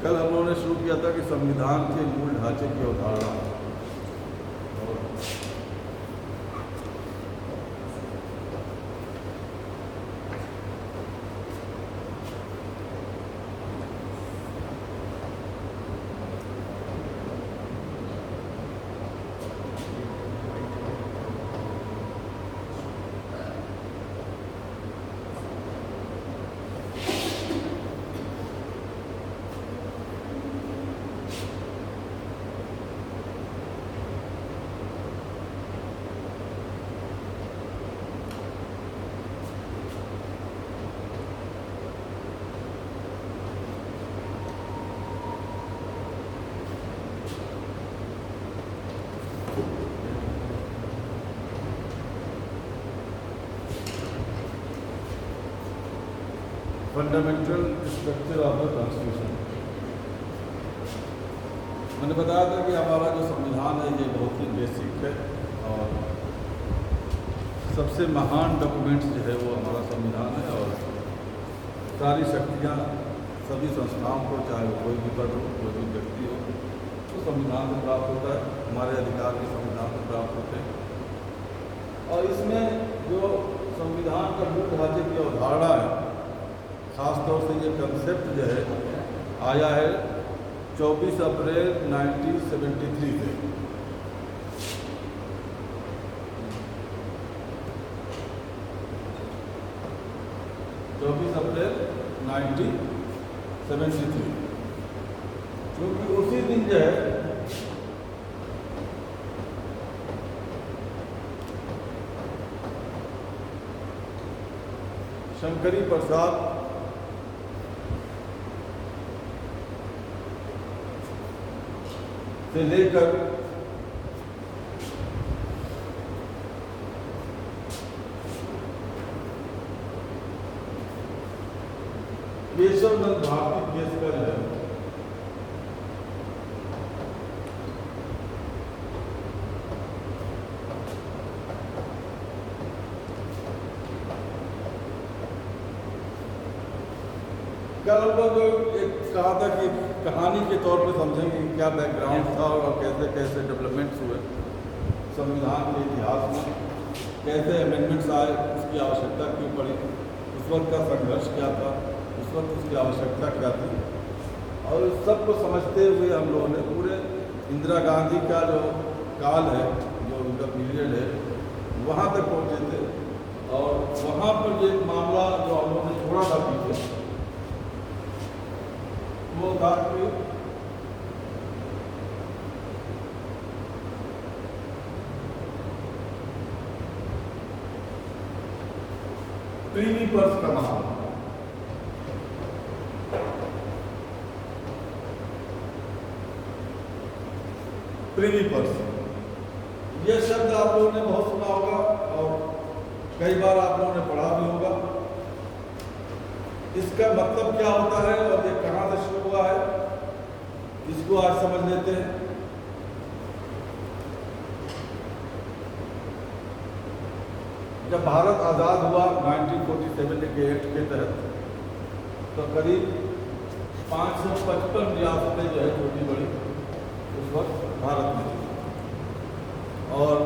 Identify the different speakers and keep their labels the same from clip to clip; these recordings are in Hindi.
Speaker 1: कल हम लोगों ने शुरू किया था कि संविधान के मूल ढांचे की अवधारणा। Fundamental structure of the constitution. मैंने बताया था कि हमारा जो संविधान है ये बहुत ही बेसिक है और सबसे महान डॉक्यूमेंट्स जो है वो हमारा संविधान है। और सारी शक्तियाँ सभी संस्थाओं को, चाहे वो कोई भी पद हो, कोई भी व्यक्ति हो, तो संविधान से प्राप्त होता है। हमारे अधिकार भी संविधान से प्राप्त होते हैं। और इसमें जो संविधान का मूल ढांचे की अवधारणा है, खासतौर से ये कंसेप्ट जो है आया है 24 अप्रैल 1973 से। अप्रैल 1973, क्योंकि उसी दिन जो है शंकरी प्रसाद से लेकर केशव नंद भारती केस का जो है कल हम लोग एक कहा था कि कहानी के तौर पे समझेंगे कि क्या बैकग्राउंड था और कैसे कैसे डेवलपमेंट्स हुए संविधान के इतिहास में, कैसे अमेंडमेंट्स आए, उसकी आवश्यकता क्यों पड़ी, उस वक्त का संघर्ष क्या था, उस वक्त उसकी आवश्यकता क्या थी। और इस सब को समझते हुए हम लोगों ने पूरे इंदिरा गांधी का जो काल है, जो उनका पीरियड है, वहाँ तक पहुँचे थे। और वहाँ पर एक मामला जो हम लोगों ने छोड़ा था पीछे, वो था कि प्रीवी पर्स का मामला। प्रीवी पर्स, ये शब्द आप लोगों ने बहुत सुना होगा और कई बार आप लोगों ने पढ़ा भी होगा। इसका मतलब क्या होता है और ये कहाँ से शुरू हुआ है, इसको आज समझ लेते हैं। जब भारत आज़ाद हुआ 1947 के एक्ट के तहत, तो करीब 555 रियासतें जो है छोटी बड़ी उस वक्त भारत में थी। और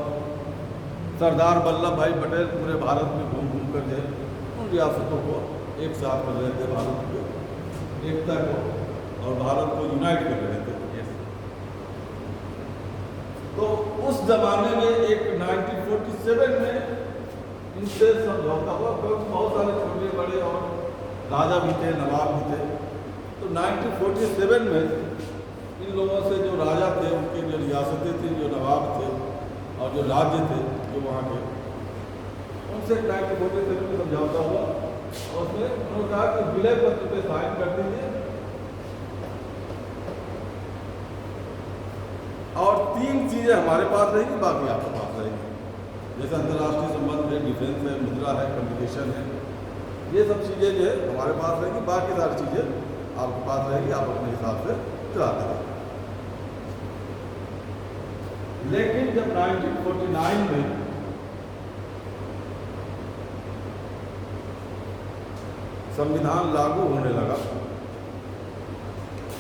Speaker 1: सरदार वल्लभ भाई पटेल पूरे भारत में घूम घूम कर जो है उन रियासतों को एक साथ कर रहे थे, भारत की एकता को और भारत को यूनाइट कर रहे थे। तो उस जमाने में एक 1947 में इनसे समझौता हुआ, क्योंकि बहुत सारे छोटे बड़े और राजा भी थे, नवाब भी थे। तो 1947 में इन लोगों से, जो राजा थे, उनकी जो रियासतें थी, जो नवाब थे और जो राज्य थे जो वहाँ के, उनसे 1947 में समझौता हुआ। और उसमें उन्होंने कहा कि विलय पत्र पे साइन कर दीजिए और 3 चीज़ें हमारे पास रहेंगी, बाकी आपके पास रहेंगी। जैसे अंतर्राष्ट्रीय संबंध है, डिफेंस है, मुद्रा है, कम्युनिकेशन है, ये सब चीज़ें जो है हमारे पास रहेंगी, बाकी सारी चीज़ें आपके पास रहेगी, आप अपने हिसाब से चलाते रहेंगे। लेकिन जब 1949 में संविधान लागू होने लगा,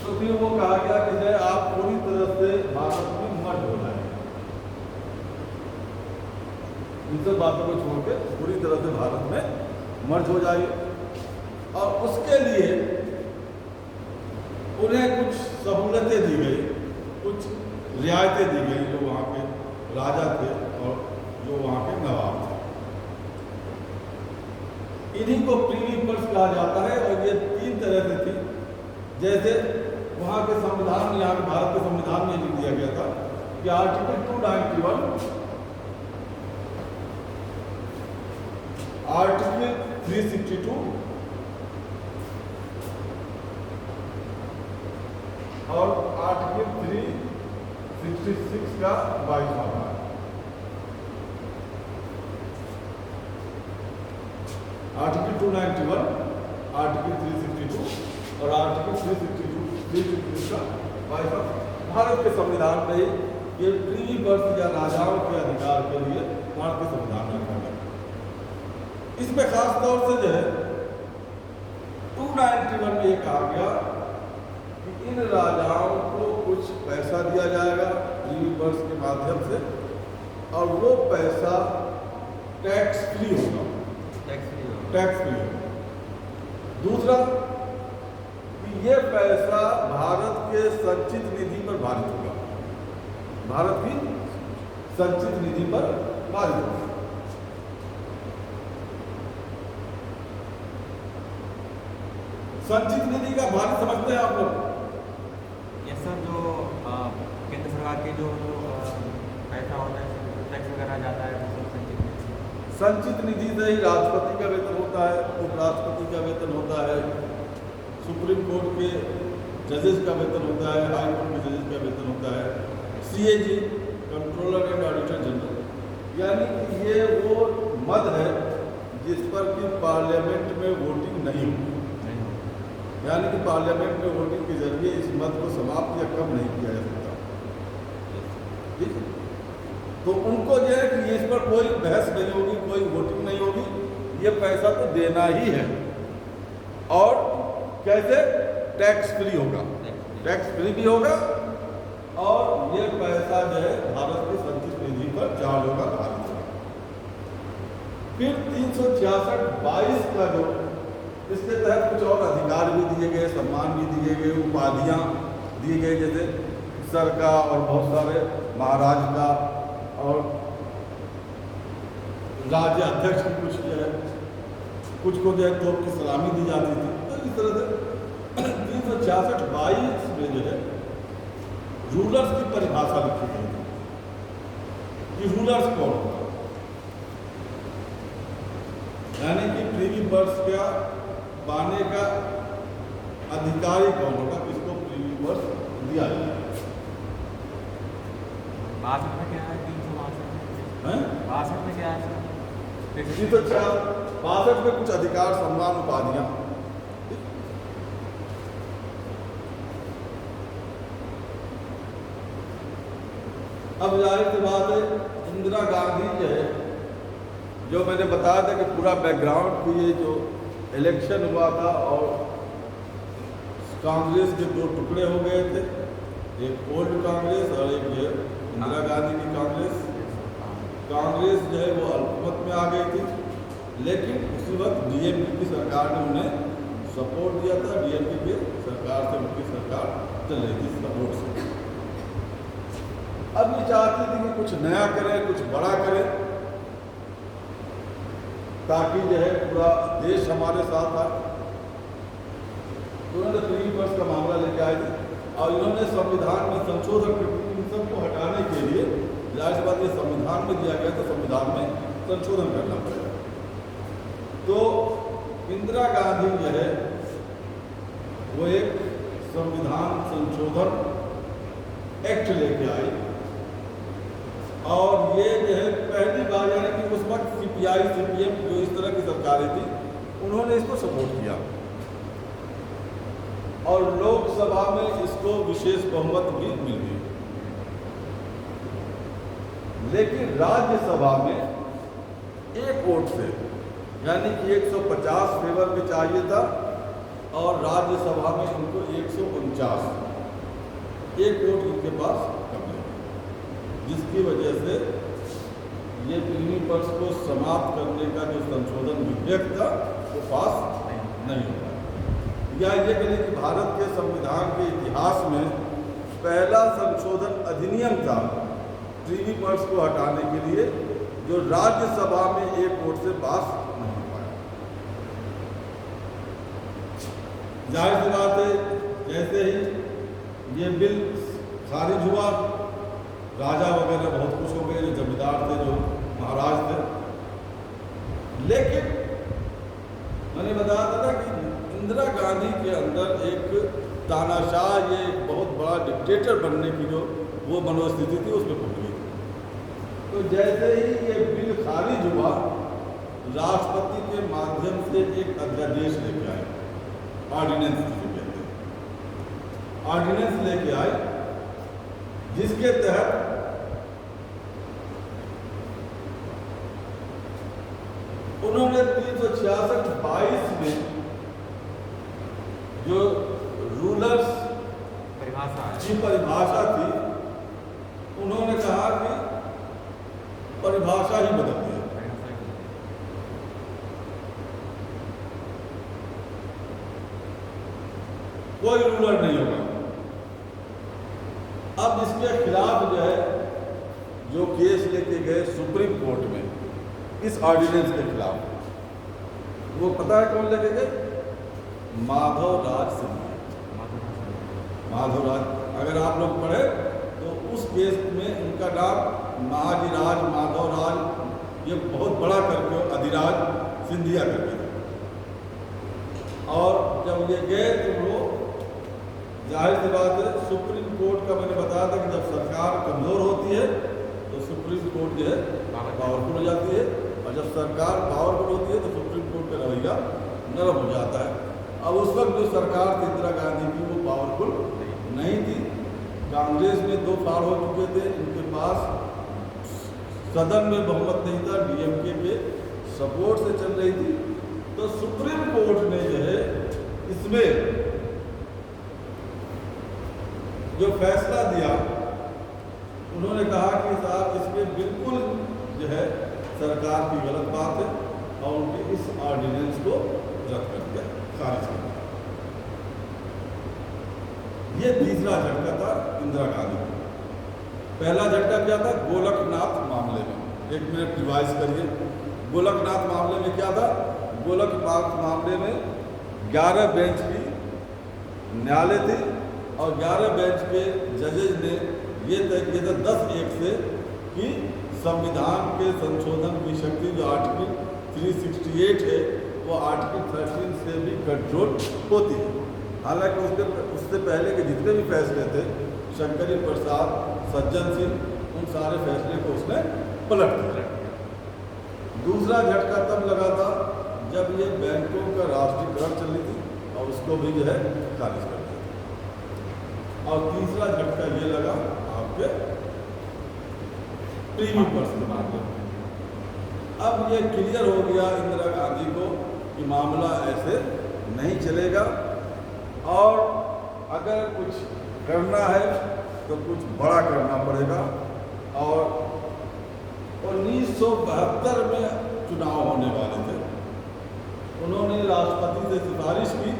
Speaker 1: तो फिर वो कहा गया कि जो आप पूरी तरह से भारत में मर्ज हो जाए, इन सब बातों को छोड़ के पूरी तरह से भारत में मर्ज हो जाइए। और उसके लिए उन्हें कुछ सहूलतें दी गई, कुछ रियायतें दी गई जो वहाँ के राजा थे और जो वहाँ के नवाब थे। इन्हीं को प्रीवी पर्स कहा जाता है। और ये 3 तरह से थी। जैसे वहाँ के संविधान में, यहाँ के भारत के संविधान में लिख दिया गया था कि आर्टिकल 291, आर्टिकल 362 और आर्टिकल 366 का 22वां भाग, आर्टिकल 291, आर्टिकल 362 और आर्टिकल 366 का 22वां भारत के संविधान में ही ये प्रीवी बर्थ या राजाओं के अधिकार के लिए भारत के संविधान में रखा गया। इसमें खास तौर से जो है 291 में ये कहा गया कि इन राजाओं को कुछ पैसा दिया जाएगा प्रीवी बर्थ के माध्यम से, और वो पैसा टैक्स फ्री होगा। दूसरा कि ये पैसा भारत के संचित निधि पर भारित होगा, भारत की संचित निधि पर भारित होगा। संचित निधि का भारित समझते हैं आप लोग?
Speaker 2: यस सर, जो केंद्र सरकार के जो पैसा होता है, टैक्स वगैरह जाता है, वो संचित निधि।
Speaker 1: संचित निधि से ही राष्ट्रपति का वेतन होता है, उपराष्ट्रपति का वेतन होता है, सुप्रीम कोर्ट के जजेस का वेतन होता है, हाई कोर्ट के जजेस का वेतन होता है, CAG controller and auditor general. यानी कि ये वो मद है जिस पर कि पार्लियामेंट में वोटिंग नहीं होगी, यानी कि पार्लियामेंट में वोटिंग के जरिए इस मद को समाप्त या कम नहीं किया जा सकता। ठीक है, तो उनको जो है कि इस पर कोई बहस नहीं होगी, कोई वोटिंग नहीं होगी, ये पैसा तो देना ही है। और कैसे? टैक्स फ्री होगा, टैक्स फ्री भी होगा, और ये पैसा जो है भारत की संचित निधि पर चार्ज होगा भारत में। फिर 366(22) का जो, इसके तहत कुछ और अधिकार भी दिए गए, सम्मान भी दिए गए, उपाधियाँ दिए गए, जैसे सर का और बहुत सारे महाराज का और राज्य अध्यक्ष की कुछ जो है, कुछ को जो है तोप की सलामी दी जाती थी। तो इस तरह से 366(22) में जो है रूलर्स की परिभाषा लिखी गई थी कि रूलर्स कौन होगा, यानी कि प्रीवी बर्थ का पाने का अधिकारी कौन होगा, किसको प्रीवी बर्थ दिया जाएगा।
Speaker 2: 62 में क्या है? 362 में क्या है?
Speaker 1: 362 में कुछ अधिकार, सम्मान, उपाधियां। अब जाहिर सी बात है, इंदिरा गांधी जो है, जो मैंने बताया था कि पूरा बैकग्राउंड की ये जो इलेक्शन हुआ था और कांग्रेस के 2 टुकड़े हो गए थे, एक ओल्ड कांग्रेस और एक जो इंदिरा गांधी की कांग्रेस। कांग्रेस जो है वो अल्पमत में आ गई थी, लेकिन उसी वक्त DMK की सरकार ने उन्हें सपोर्ट दिया था। DMK की सरकार से उनकी सरकार चल रही थी सपोर्ट से। अब ये चाहती थी कि कुछ नया करें, कुछ बड़ा करें, ताकि जो है पूरा देश हमारे साथ आए। तो उन्होंने प्रीवी बर्थ का मामला लेके आए थे और इन्होंने संविधान में संशोधन, इन सबको हटाने के लिए, जाहिर बात ये संविधान में दिया गया, तो संविधान में संशोधन करना पड़ेगा। तो इंदिरा गांधी जो है वो एक संविधान संशोधन एक्ट लेके आई, और ये जो है पहली बार, यानी कि उस वक्त CPI CPM जो इस तरह की सरकारें थी, उन्होंने इसको सपोर्ट किया और लोकसभा में इसको विशेष बहुमत भी मिल गई। लेकिन राज्यसभा में एक वोट से, यानी कि 150 फेवर में चाहिए था और राज्यसभा में इनको 149 एक वोट इनके पास कम है, जिसकी वजह से ये प्रीवी पर्स को समाप्त करने का जो संशोधन विधेयक था वो पास नहीं हो पाया। या ये कहें कि भारत के संविधान के इतिहास में पहला संशोधन अधिनियम था प्रीवी पर्स को हटाने के लिए, जो राज्यसभा में एक वोट से पास नहीं हो पाया। जाहिर सी बात है, जैसे ही ये बिल खारिज हुआ, राजा वगैरह बहुत खुश हो गए, जो जमींदार थे, जो महाराज थे। लेकिन मैंने बताया था ना कि इंदिरा गांधी के अंदर एक तानाशाह, ये एक बहुत बड़ा डिक्टेटर बनने की जो वो मनोस्थिति थी, उसमें पहुंच गई। तो जैसे ही ये बिल खारिज हुआ, राष्ट्रपति के माध्यम से एक अध्यादेश लेके आए, ऑर्डिनेंस जिसे कहते हैं, ऑर्डिनेंस लेके आए, जिसके तहत उन्होंने 366(22) में जो रूलर्स की परिभाषा थी, उन्होंने कहा कि परिभाषा ही बदल दी। कोई रूलर नहीं होगा। अब इसके खिलाफ जो है, जो केस लेके गए सुप्रीम कोर्ट में इस ऑर्डिनेंस के खिलाफ, वो पता है कौन लेके गए? माधवराज सिंधिया। माधवराज, अगर आप लोग पढ़े तो उस केस में उनका नाम महाजिराज माधवराज, ये बहुत बड़ा करके अधिराज सिंधिया करके। और जब ये गए तो वो जाहिर सी बात है, सुप्रीम कोर्ट का मैंने बताया था कि जब सरकार कमज़ोर होती है तो सुप्रीम कोर्ट जो है पावरफुल हो जाती है, और जब सरकार पावरफुल होती है तो सुप्रीम कोर्ट का रवैया नरम हो जाता है। अब उस वक्त जो सरकार थी इंदिरा गांधी की, वो पावरफुल नहीं थी। कांग्रेस में 2 फाड़ हो चुके थे, इनके पास सदन में बहुमत नहीं था, डीएमके के सपोर्ट से चल रही थी। तो सुप्रीम कोर्ट ने जो है इसमें जो फैसला दिया, उन्होंने कहा कि साहब इसमें बिल्कुल जो है सरकार की गलत बात है, और उनके इस ऑर्डिनेंस को रद्द कर दिया, खारिज कर दिया। ये तीसरा झटका था इंदिरा गांधी को। पहला झटका क्या था? गोलकनाथ मामले में। 1 मिनट रिवाइज करिए। गोलकनाथ मामले में क्या था? गोलकनाथ मामले में 11 बेंच की न्यायालय थी, और 11 बेंच के जजेज ने ये तय किया था 10-1 से कि संविधान के संशोधन की शक्ति जो आर्टिकल 368 है, वो आर्टिकल 13 से भी कंट्रोल होती है। हालांकि उससे पहले के जितने भी फैसले थे, शंकरी प्रसाद, सज्जन सिंह, उन सारे फैसले को उसने पलट दिया। दूसरा झटका तब लगा था जब ये बैंकों का राष्ट्रीयकरण चली थी, और उसको भी जो है खारिज कर दिया। और तीसरा झटका ये लगा आपके प्रीवी पर्स के मामले में। अब ये क्लियर हो गया इंदिरा गांधी को कि मामला ऐसे नहीं चलेगा, और अगर कुछ करना है तो कुछ बड़ा करना पड़ेगा। और 1972 में चुनाव होने वाले थे। उन्होंने राष्ट्रपति से सिफारिश की,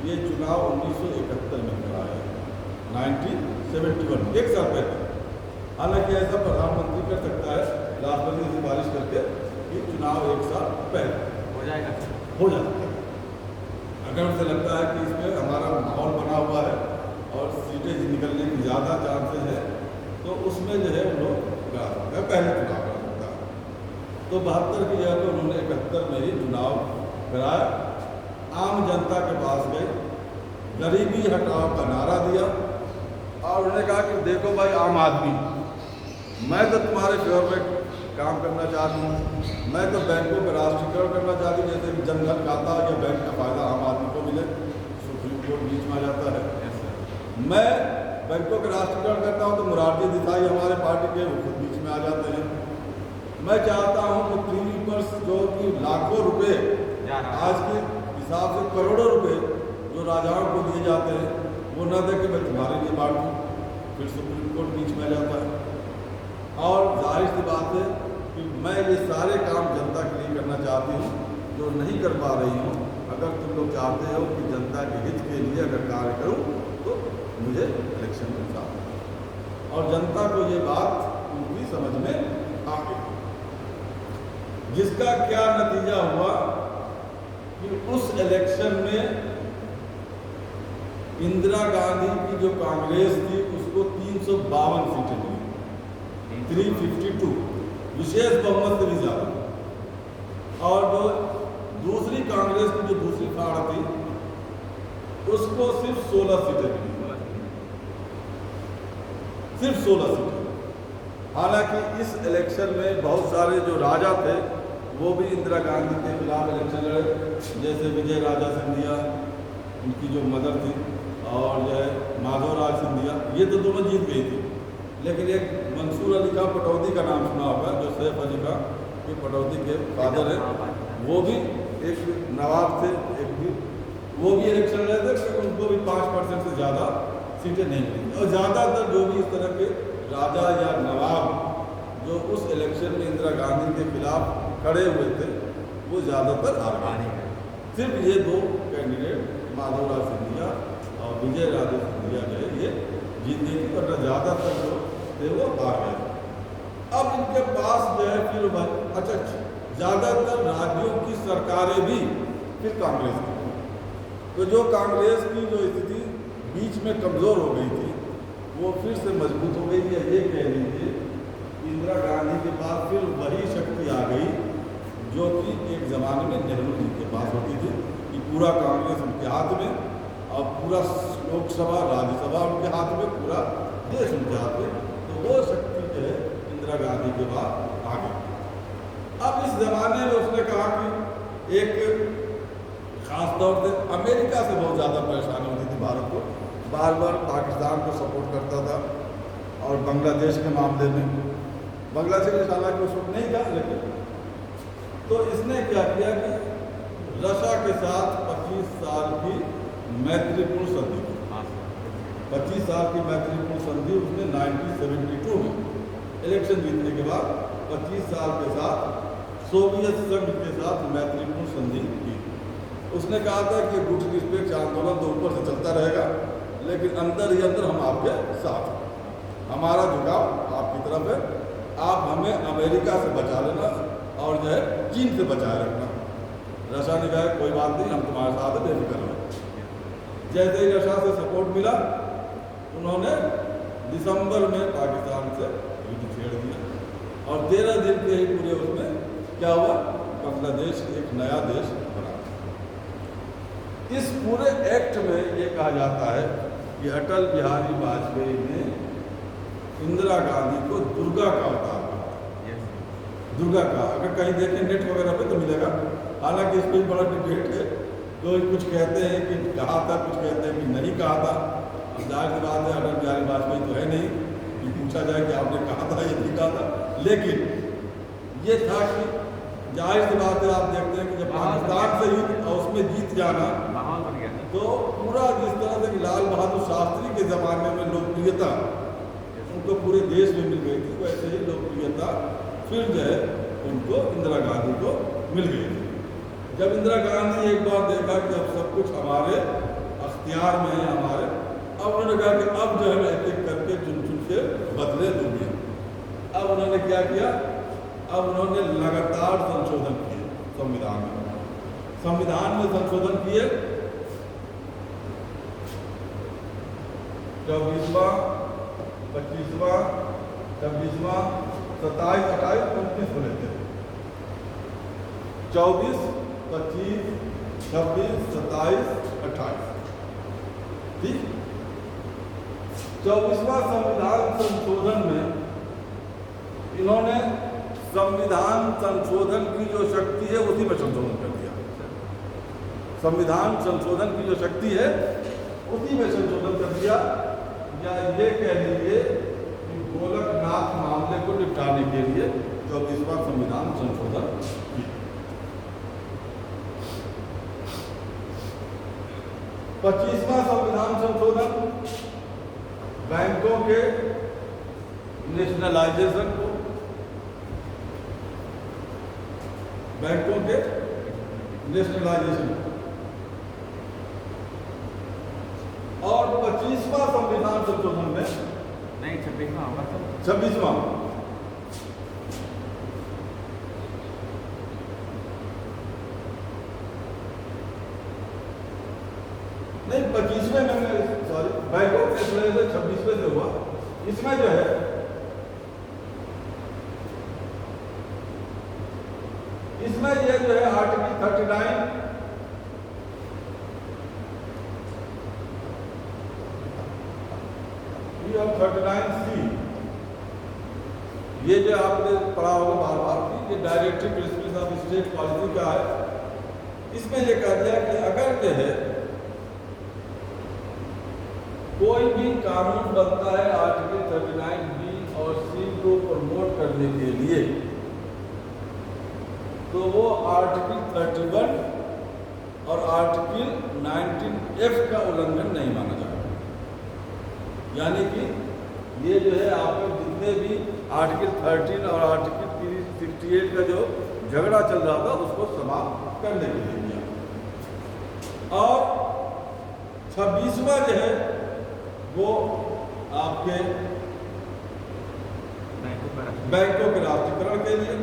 Speaker 1: ये चुनाव 1971 में कराया, 1971, 1 साल पहले। हालांकि ऐसा प्रधानमंत्री कर सकता है, राष्ट्रपति से सिफारिश करके कि चुनाव 1 साल पहले
Speaker 2: हो जाएगा,
Speaker 1: हो जाता है। अगर उसे लगता है कि इसमें हमारा माहौल बना हुआ है और सीटें निकलने की ज़्यादा चांसेस है, तो उसमें जो है वो लोग करा सकता है, पहले चुनाव करा सकता है। तो 72 की जगह पर उन्होंने 71 में ही चुनाव कराया। आम जनता के पास गए, गरीबी हटाओ का नारा दिया, और उन्होंने कहा कि देखो भाई आम आदमी, मैं तो तुम्हारे फेवर में काम करना चाहती हूँ, मैं तो बैंकों का राष्ट्रीयकरण करना चाहती हूँ, जैसे कि जनधन खाता या बैंक का फायदा आम आदमी को मिले। सुप्रीम कोर्ट बीच में आ जाता है। मैं बैंकों का राष्ट्रीयकरण करता हूँ तो मोरारजी देसाई हमारे पार्टी के वो खुद बीच में आ जाते हैं। मैं चाहता हूँ कि प्रीवी पर्स जो कि लाखों रुपए, आज के हिसाब से करोड़ों रुपए जो राजाओं को दिए जाते हैं वो न दे के मैं तुम्हारे लिए बांट दूँ, फिर सुप्रीम कोर्ट बीच में आ जाता है। और जाहिर सी बात है कि मैं ये सारे काम जनता के लिए करना चाहती हूँ जो नहीं कर पा रही हूँ। अगर तुम लोग चाहते हो कि जनता के हित के लिए अगर कार्य करूँ तो मुझे इलेक्शन में उतारो। और जनता को ये बात उनकी समझ में आ गई, जिसका क्या नतीजा हुआ कि उस इलेक्शन में इंदिरा गांधी की जो कांग्रेस थी उसको 352 सीटें मिली, 352, विशेष बहुमत से भी ज्यादा। और जो दूसरी कांग्रेस की जो दूसरी फाड़ थी उसको सिर्फ 16 सीटें मिली, सिर्फ 16 सीटें। हालांकि इस इलेक्शन में बहुत सारे जो राजा थे वो भी इंदिरा गांधी के खिलाफ इलेक्शन लड़े, जैसे विजय राजा सिंधिया, उनकी जो मदर थी, और जो है माधवराज सिंधिया, ये तो दोनों जीत गई थी। लेकिन एक मंसूर अली खां पटौदी का नाम सुना होगा, जो सैफ अली खां के पटौदी के फादर है, वो भी एक नवाब थे, एक भी वो भी इलेक्शन लड़े थे, लेकिन उनको भी 5% से ज़्यादा सीटें नहीं मिली। और ज़्यादातर जो भी इस तरह के राजा या नवाब जो उस इलेक्शन में इंदिरा गांधी के खिलाफ खड़े हुए थे वो ज़्यादातर हार गए। सिर्फ ये दो कैंडिडेट माधवराज सिंधिया और विजय राजे सिंधिया जो है ये जीत गई थी, वरना ज़्यादातर जो थे वो हार गए। अब इनके पास जो है फिर अच्छा ज़्यादातर राज्यों की सरकारें भी फिर कांग्रेस की, तो जो कांग्रेस की जो स्थिति बीच में कमज़ोर हो गई थी वो फिर से मजबूत हो गई है। ये कह लीजिए इंदिरा गांधी के पास फिर वही शक्ति आ गई जो कि एक ज़माने में नेहरू जी के पास होती थी, कि पूरा कांग्रेस उनके हाथ में और पूरा लोकसभा राज्यसभा उनके हाथ में, पूरा देश उनके हाथ में। तो वो शक्ति जो है इंदिरा गांधी के बाद आ गई। अब इस ज़माने में उसने कहा कि एक ख़ास तौर से अमेरिका से बहुत ज़्यादा परेशानी होती थी भारत को, बार बार पाकिस्तान को सपोर्ट करता था, और बांग्लादेश के मामले में बांग्लादेश हालांकि उस वक्त नहीं था, लेकिन तो इसने क्या किया कि रशिया के साथ 25 साल की मैत्रीपूर्ण संधि की, 25 साल की मैत्रीपूर्ण संधि उसने 1972 में इलेक्शन जीतने के बाद 25 साल के साथ सोवियत संघ के साथ मैत्रीपूर्ण संधि की। उसने कहा था कि गुट निरपेक्ष आंदोलन तो ऊपर से चलता रहेगा, लेकिन अंदर ही अंदर हम आपके साथ हैं, हमारा झुकाव आपकी तरफ है, आप हमें अमेरिका से बचा लेना और जो है चीन से बचाए रखना। रशिया ने कहा कोई बात नहीं, हम तुम्हारे साथ बेफिक्र हैं। जैसे ही रशिया से सपोर्ट मिला उन्होंने दिसंबर में पाकिस्तान से युद्ध छेड़ दिया, और 13 दिन के ही पूरे उसमें क्या हुआ, बांग्लादेश एक नया देश बना। इस पूरे एक्ट में ये कहा जाता है कि अटल बिहारी वाजपेयी ने इंदिरा गांधी को दुर्गा का अवतार कहा। दुर्गा का अगर कहीं देखें नेट वगैरह पे तो मिलेगा, हालांकि इस पर बड़ा डिबेट है, तो कुछ कहते हैं कि कहा था, कुछ कहते हैं कि नहीं कहा था। अब जाहिर सी बात है अटल बिहारी वाजपेयी तो है नहीं कि पूछा जाए कि आपने कहा था या नहीं कहा था, लेकिन ये था कि जाहिर सी बात है, आप देखते हैं कि जब पाकिस्तान से युद्ध और उसमें जीत जाना, तो पूरा जिस तरह से लाल बहादुर शास्त्री के ज़माने में लोकप्रियता उनको पूरे देश में मिल गई थी, वैसे ही लोकप्रियता फिर जो है उनको इंदिरा गांधी को मिल गई थी। जब इंदिरा गांधी एक बार देखा कि अब सब कुछ हमारे अख्तियार में है हमारे, अब उन्होंने कहा कि अब जो है मैं एक एक करके चुन चुन के बदले दूंगी। अब उन्होंने क्या किया, अब उन्होंने लगातार संशोधन किए संविधान में, संविधान में संशोधन किए। 24वां, 25वां, 26वां, 27, 28, 29 बोले थे, 24, 25, 26, 27, 28, ठीक। 24वां संविधान संशोधन में इन्होंने संविधान संशोधन की जो शक्ति है उसी में संशोधन कर दिया। संविधान संशोधन की जो शक्ति है उसी में संशोधन कर दिया, या ये कह लीजिए कि गोलकनाथ मामले को निपटाने के लिए 24वां संविधान संशोधन किया। 25वां संविधान संशोधन बैंकों के नेशनलाइजेशन को, बैंकों के नेशनलाइजेशन, और 25वां संविधान संशोधन में
Speaker 2: नहीं 26वां होगा सर।
Speaker 1: 26वां नहीं 25वें में, सॉरी, बैंक ऑफ नेशनलाइजेशन 26वें से हुआ। इसमें जो है ये जो है आर्टिकल 39 और 39C, ये जो आपने पढ़ा होगा बार बार की, ये directive principles of state policy का है। इसमें ये कहा गया कि अगर जो है कोई भी कानून बनता है आर्टिकल 39B और C को प्रमोट करने के लिए, तो वो आर्टिकल 31 और आर्टिकल 19F का उल्लंघन नहीं माना जाएगा। यानी कि ये जो है आपके जितने भी आर्टिकल 13 और आर्टिकल 368 का जो झगड़ा चल रहा था उसको समाप्त करने के लिए किया। और 26वां जो है वो आपके बैंकों के राष्ट्रीयकरण के लिए,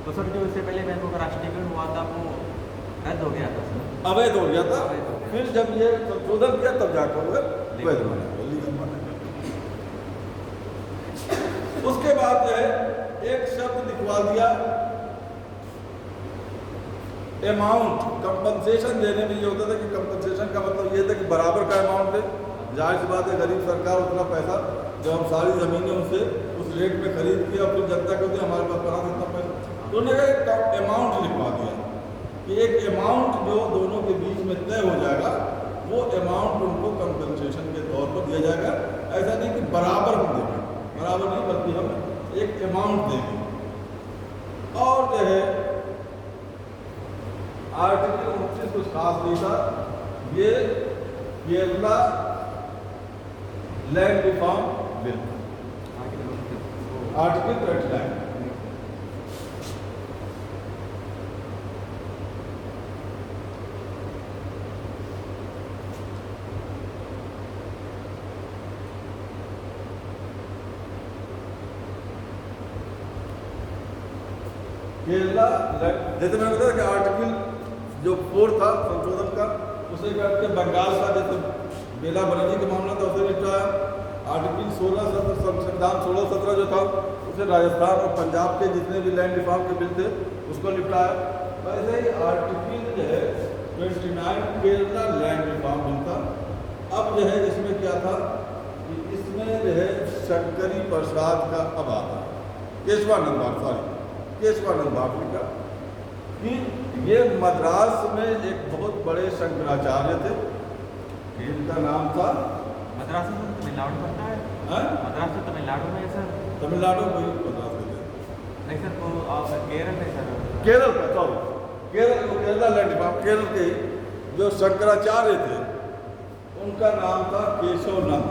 Speaker 2: तो सर जो इससे पहले बैंकों का राष्ट्रीयकरण हुआ था वो रद्द हो गया था सर,
Speaker 1: अवैध हो गया था।
Speaker 2: अवैध हो गया।
Speaker 1: फिर जब ये संशोधन किया तब जाकर वैध बना, लीगल बना। उसके बाद जो है एक शब्द लिखवा दिया, अमाउंट, कंपनसेशन देने में ये होता था कि कंपनसेशन का मतलब ये था कि बराबर का अमाउंट है। जाहिर सी बात है गरीब सरकार उतना पैसा, जब हम सारी ज़मीनें उनसे उस रेट में खरीद के और फिर जनता को दिया, हमारे पास कहाँ से इतना पैसा, तो उन्होंने एक अमाउंट लिखवा दिया कि एक अमाउंट जो दोनों के बीच में तय हो जाएगा वो अमाउंट उनको कंपनसेशन के तौर पर दिया जाएगा। ऐसा नहीं कि बराबर हम देंगे, बराबर नहीं, बल्कि हम एक अमाउंट देंगे। और जो है आर्टिकल 29 कुछ खास नहीं था, ये Kerala land reform bill, article 39। Kerala, जैसे मैंने बताया कि आर्टिकल जो 4 था संशोधन का, उसे करके बंगाल का जैसे बेला बनर्जी का मामला था उसे निपटाया। आर्टिकल 16 संविधान 16-17 जो था उसे राजस्थान और पंजाब के जितने भी लैंड रिफॉर्म के बिल थे उसको निपटाया। वैसे ही आर्टिकल जो है 29 केरला लैंड रिफॉर्म बिल था। अब जो है इसमें क्या था कि इसमें जो है शंकरी प्रसाद का अब आता केशवानंद भारती का, कि ये मद्रास में एक बहुत बड़े शंकराचार्य थे जिनका नाम था,
Speaker 2: मद्रास से तमिलनाडु पड़ता है, मद्रास से तमिलनाडु में सर,
Speaker 1: तमिलनाडु में मद्रास में
Speaker 2: नहीं सर वो केरल में सर,
Speaker 1: केरल का, sorry Kerala land reform, Kerala के जो शंकराचार्य थे उनका नाम था केशवानंद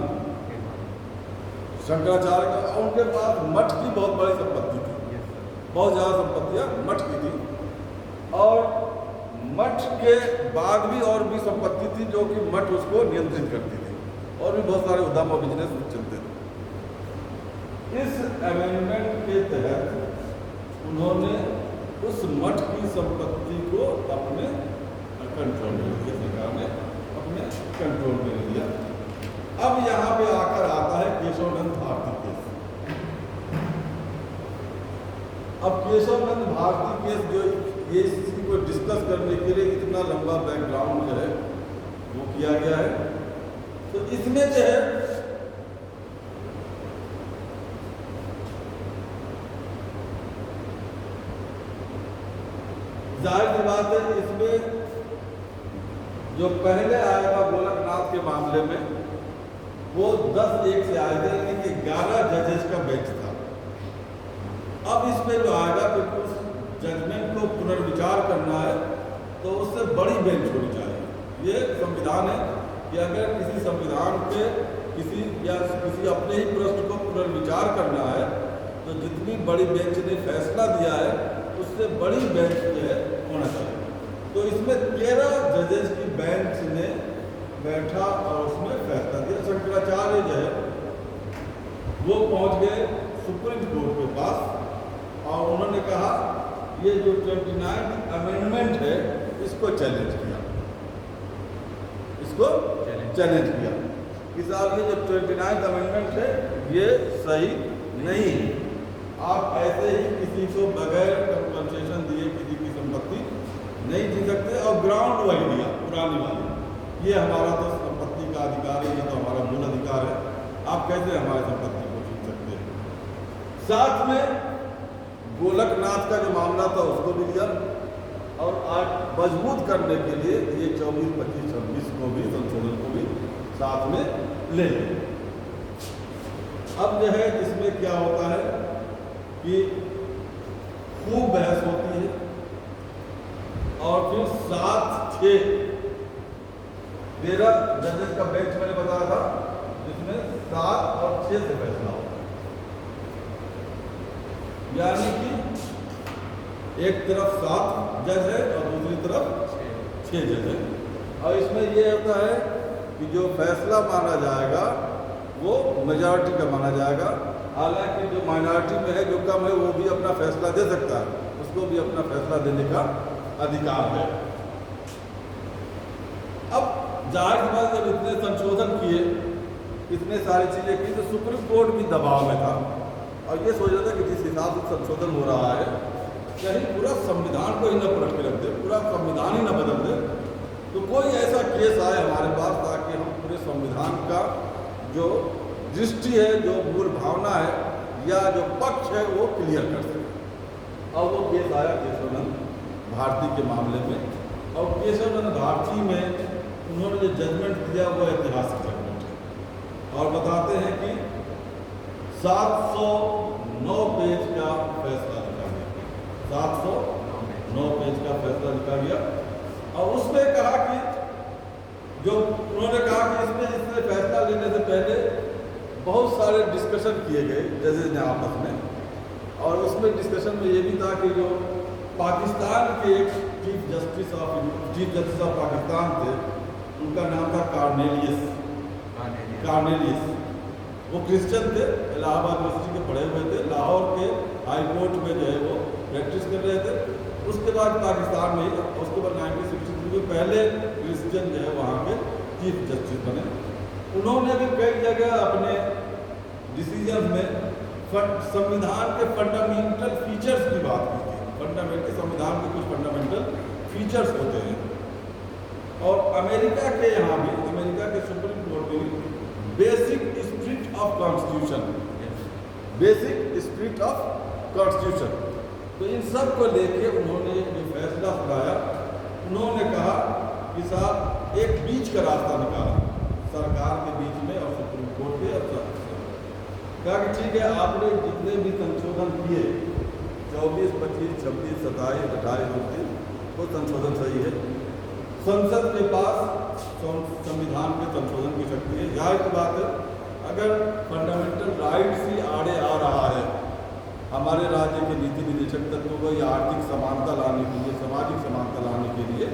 Speaker 1: शंकराचार्य का। उनके पास मठ की बहुत बड़ी संपत्ति थी, बहुत ज़्यादा संपत्तियाँ मठ की थी, और मठ के बाद भी और भी संपत्ति थी जो कि मठ उसको नियंत्रित करती थी, और भी बहुत सारे उद्यम और बिजनेस चलते थे। इस अमेंडमेंट के तहत उन्होंने उस मठ की संपत्ति को अपने कंट्रोल में लिया, सरकार ने अपने कंट्रोल में लिया। अब यहाँ पे आकर आता है केशवानंद भारती केस। अब केशवानंद भारती केस जो ये इसी को डिस्कस करने के लिए इतना लंबा बैकग्राउंड जो है वो किया गया है। तो इसमें जो है जाहिर सी बात है, इसमें जो पहले आया था गोलकनाथ के मामले में वो 10-1 से आए थे, यानी कि 11 जजेस का बेंच था। अब इसमें जो आएगा तो उस जजमेंट को पुनर्विचार करना है तो उससे बड़ी बेंच होनी चाहिए। ये संविधान है कि अगर किसी संविधान पे किसी अपने ही प्रश्न को पुनर्विचार करना है तो जितनी बड़ी बेंच ने फैसला दिया है उससे बड़ी बेंच जो है होना चाहिए। तो इसमें 13 जजेस की बेंच ने बैठा और उसमें फैसला दिया। शंकराचार्य जो है वो पहुंच गए सुप्रीम कोर्ट के पास और उन्होंने कहा ये जो 29th अमेंडमेंट है इसको चैलेंज किया, इसको चैलेंज किया कि साहब ये जो 29th अमेंडमेंट है ये सही नहीं है। आप ऐसे ही किसी को बगैर कंपनसेशन दिए किसी की संपत्ति नहीं जी सकते और ग्राउंड वही दिया पुरानी वाली, ये हमारा तो संपत्ति का अधिकार है, ये तो हमारा मूल अधिकार है, आप कैसे हमारी संपत्ति को छीन सकते हैं। साथ में गोलकनाथ का जो मामला था उसको भी लिया और आज मजबूत करने के लिए ये 24, 25, 26 को भी संशोधन को भी साथ में ले लिया। अब जो है इसमें क्या होता है कि खूब बहस होती है और फिर 7-6 13 जजेस का बेंच मैंने बताया था जिसमें 7 और 6 से फैसला होता है, यानी कि एक तरफ 7 जज है और दूसरी तरफ 6 जज है। और इसमें यह होता है कि जो फैसला माना जाएगा वो मेजॉरिटी का माना जाएगा, हालांकि जो माइनॉरिटी में है जो कम है वो भी अपना फैसला दे सकता है, उसको भी अपना फैसला देने का अधिकार है। अब जाहिर सी बात जब इतने संशोधन किए, इतने सारी चीज़ें की तो सुप्रीम कोर्ट भी दबाव में था और ये सोच रहा था कि जिस हिसाब से संशोधन हो रहा है कहीं पूरा संविधान को ही न पलट के रख दे, पूरा संविधान ही न बदल दे, तो कोई ऐसा केस आए हमारे पास ताकि हम पूरे संविधान का जो दृष्टि है, जो मूल भावना है या जो पक्ष है वो क्लियर कर सके। और वो केस आया केशवानंद भारती के मामले में और केशवानंद भारती में उन्होंने जो जजमेंट दिया वो ऐतिहासिक जजमेंट है और बताते हैं कि 709 पेज का फैसला लिखा गया, 709 पेज का फैसला लिखा गया और उसमें कहा कि जो उन्होंने कहा कि इसमें फैसला लेने से पहले बहुत सारे डिस्कशन किए गए जजेस ने आपस में और उसमें डिस्कशन में ये भी था कि जो पाकिस्तान के एक चीफ जस्टिस ऑफ पाकिस्तान थे उनका नाम था कार्नेलियस। वो क्रिश्चियन थे, इलाहाबाद यूनिवर्सिटी के पढ़े हुए थे, लाहौर के हाई कोर्ट में जो है वो प्रैक्टिस कर रहे थे। उसके बाद पाकिस्तान में ही उसके बाद 1963 में पहले क्रिश्चियन जो है वहाँ के चीफ जस्टिस बने। उन्होंने भी कई जगह अपने डिसीजन में संविधान के फंडामेंटल फीचर्स की बात की थी। फंडामेंटल संविधान के कुछ फंडामेंटल फीचर्स होते हैं और अमेरिका के यहाँ भी, अमेरिका के सुप्रीम कोर्ट में भी basic spirit of constitution, basic spirit of constitution, तो इन सब को लेके उन्होंने जो फैसला सुनाया, उन्होंने कहा कि साहब एक बीच का रास्ता निकाला सरकार के बीच में और सुप्रीम कोर्ट के और कहा कि ठीक है आपने जितने भी संशोधन किए 24, 25, 26, 27, 28, 29 वो संशोधन सही है। संसद के पास संविधान के संशोधन की शक्ति है। जाहिर सी बात है अगर फंडामेंटल राइट्स ही आड़े आ रहा है हमारे राज्य के नीति निदेशक तत्वों को या आर्थिक समानता लाने के लिए, सामाजिक समानता लाने के लिए,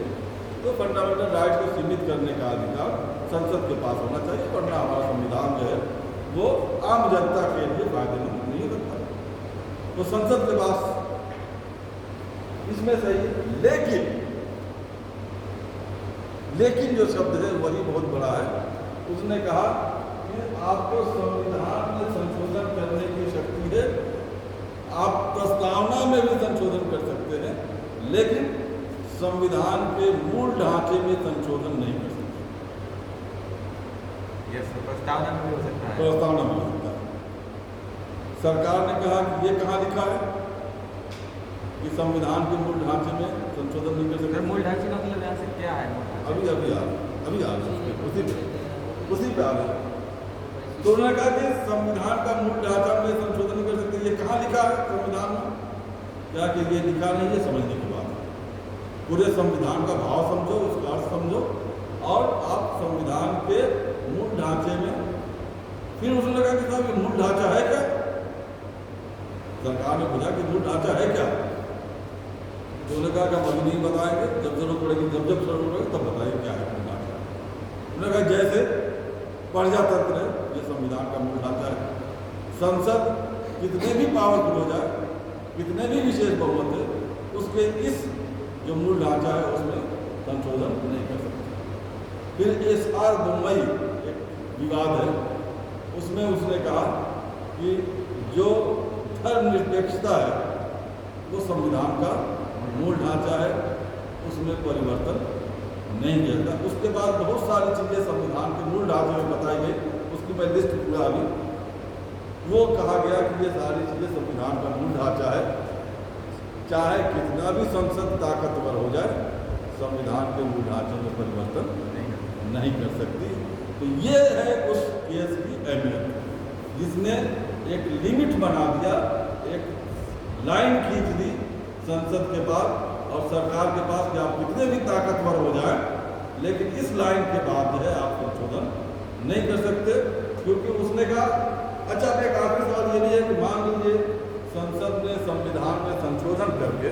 Speaker 1: तो फंडामेंटल राइट्स को सीमित करने का अधिकार संसद के पास होना चाहिए, वरना हमारा संविधान जो है वो आम जनता के लिए फायदेमंद नहीं होता। तो संसद के पास इसमें सही है, लेकिन जो शब्द है वही बहुत बड़ा है। उसने कहा कि आपको संविधान में संशोधन करने की शक्ति है, आप प्रस्तावना में भी संशोधन कर सकते हैं, लेकिन संविधान के मूल ढांचे में संशोधन नहीं कर सकते।
Speaker 2: प्रस्तावना में भी हो सकता है,
Speaker 1: प्रस्तावना में हो सकता है। सरकार ने कहा कि ये कहाँ लिखा है कि संविधान के मूल ढांचे में संशोधन नहीं कर सकते।
Speaker 2: मूल ढांचे का मतलब यहाँ से क्या है?
Speaker 1: अभी आ उसी पे आ रहे। तो उन्होंने कहा कि संविधान का मूल ढांचा में संशोधन नहीं कर सकते, ये कहाँ लिखा है संविधान में? क्या कि ये लिखा नहीं है, समझने की बात है। पूरे संविधान का भाव समझो, उसका अर्थ समझो, और आप संविधान के मूल ढांचे में। फिर उसने कहा कि साहब ये मूल ढांचा है क्या? सरकार ने पूछा कि मूल ढांचा है क्या? तो उन्होंने कहा कि हम अभी नहीं बताएंगे, जब जरूरत पड़ेगी, जब जरूरत पड़ेगी तब बताएंगे क्या है मूल ढांचा। उन्होंने कहा जैसे प्रजातंत्र है, ये संविधान का मूल ढांचा है। संसद कितने भी पावरफुल हो जाए, कितने भी विशेष बहुमत है, उसके इस जो मूल ढांचा है उसमें संशोधन नहीं कर सकते। फिर एस.आर. बोम्मई एक विवाद है, उसमें उसने कहा कि जो धर्मनिरपेक्षता है वो संविधान का मूल ढांचा है, उसमें परिवर्तन नहीं किया जाता। उसके बाद बहुत सारी चीज़ें संविधान के मूल ढांचे में बताई गई, उसकी मैं लिस्ट पूरा अभी। वो कहा गया कि ये सारी चीज़ें संविधान का मूल ढांचा है, चाहे कितना भी संसद ताकतवर हो जाए, संविधान के मूल ढांचे में परिवर्तन नहीं कर सकती। तो ये है उस केस की अहमियत, जिसने एक लिमिट बना दिया, एक लाइन खींच दी संसद के पास और सरकार के पास कि आप कितने भी ताकतवर हो जाए, लेकिन इस लाइन के बाद जो है आप संशोधन नहीं कर सकते। क्योंकि उसने कहा, अच्छा एक आखिरी सवाल ये भी है कि मान लीजिए संसद ने संविधान में संशोधन करके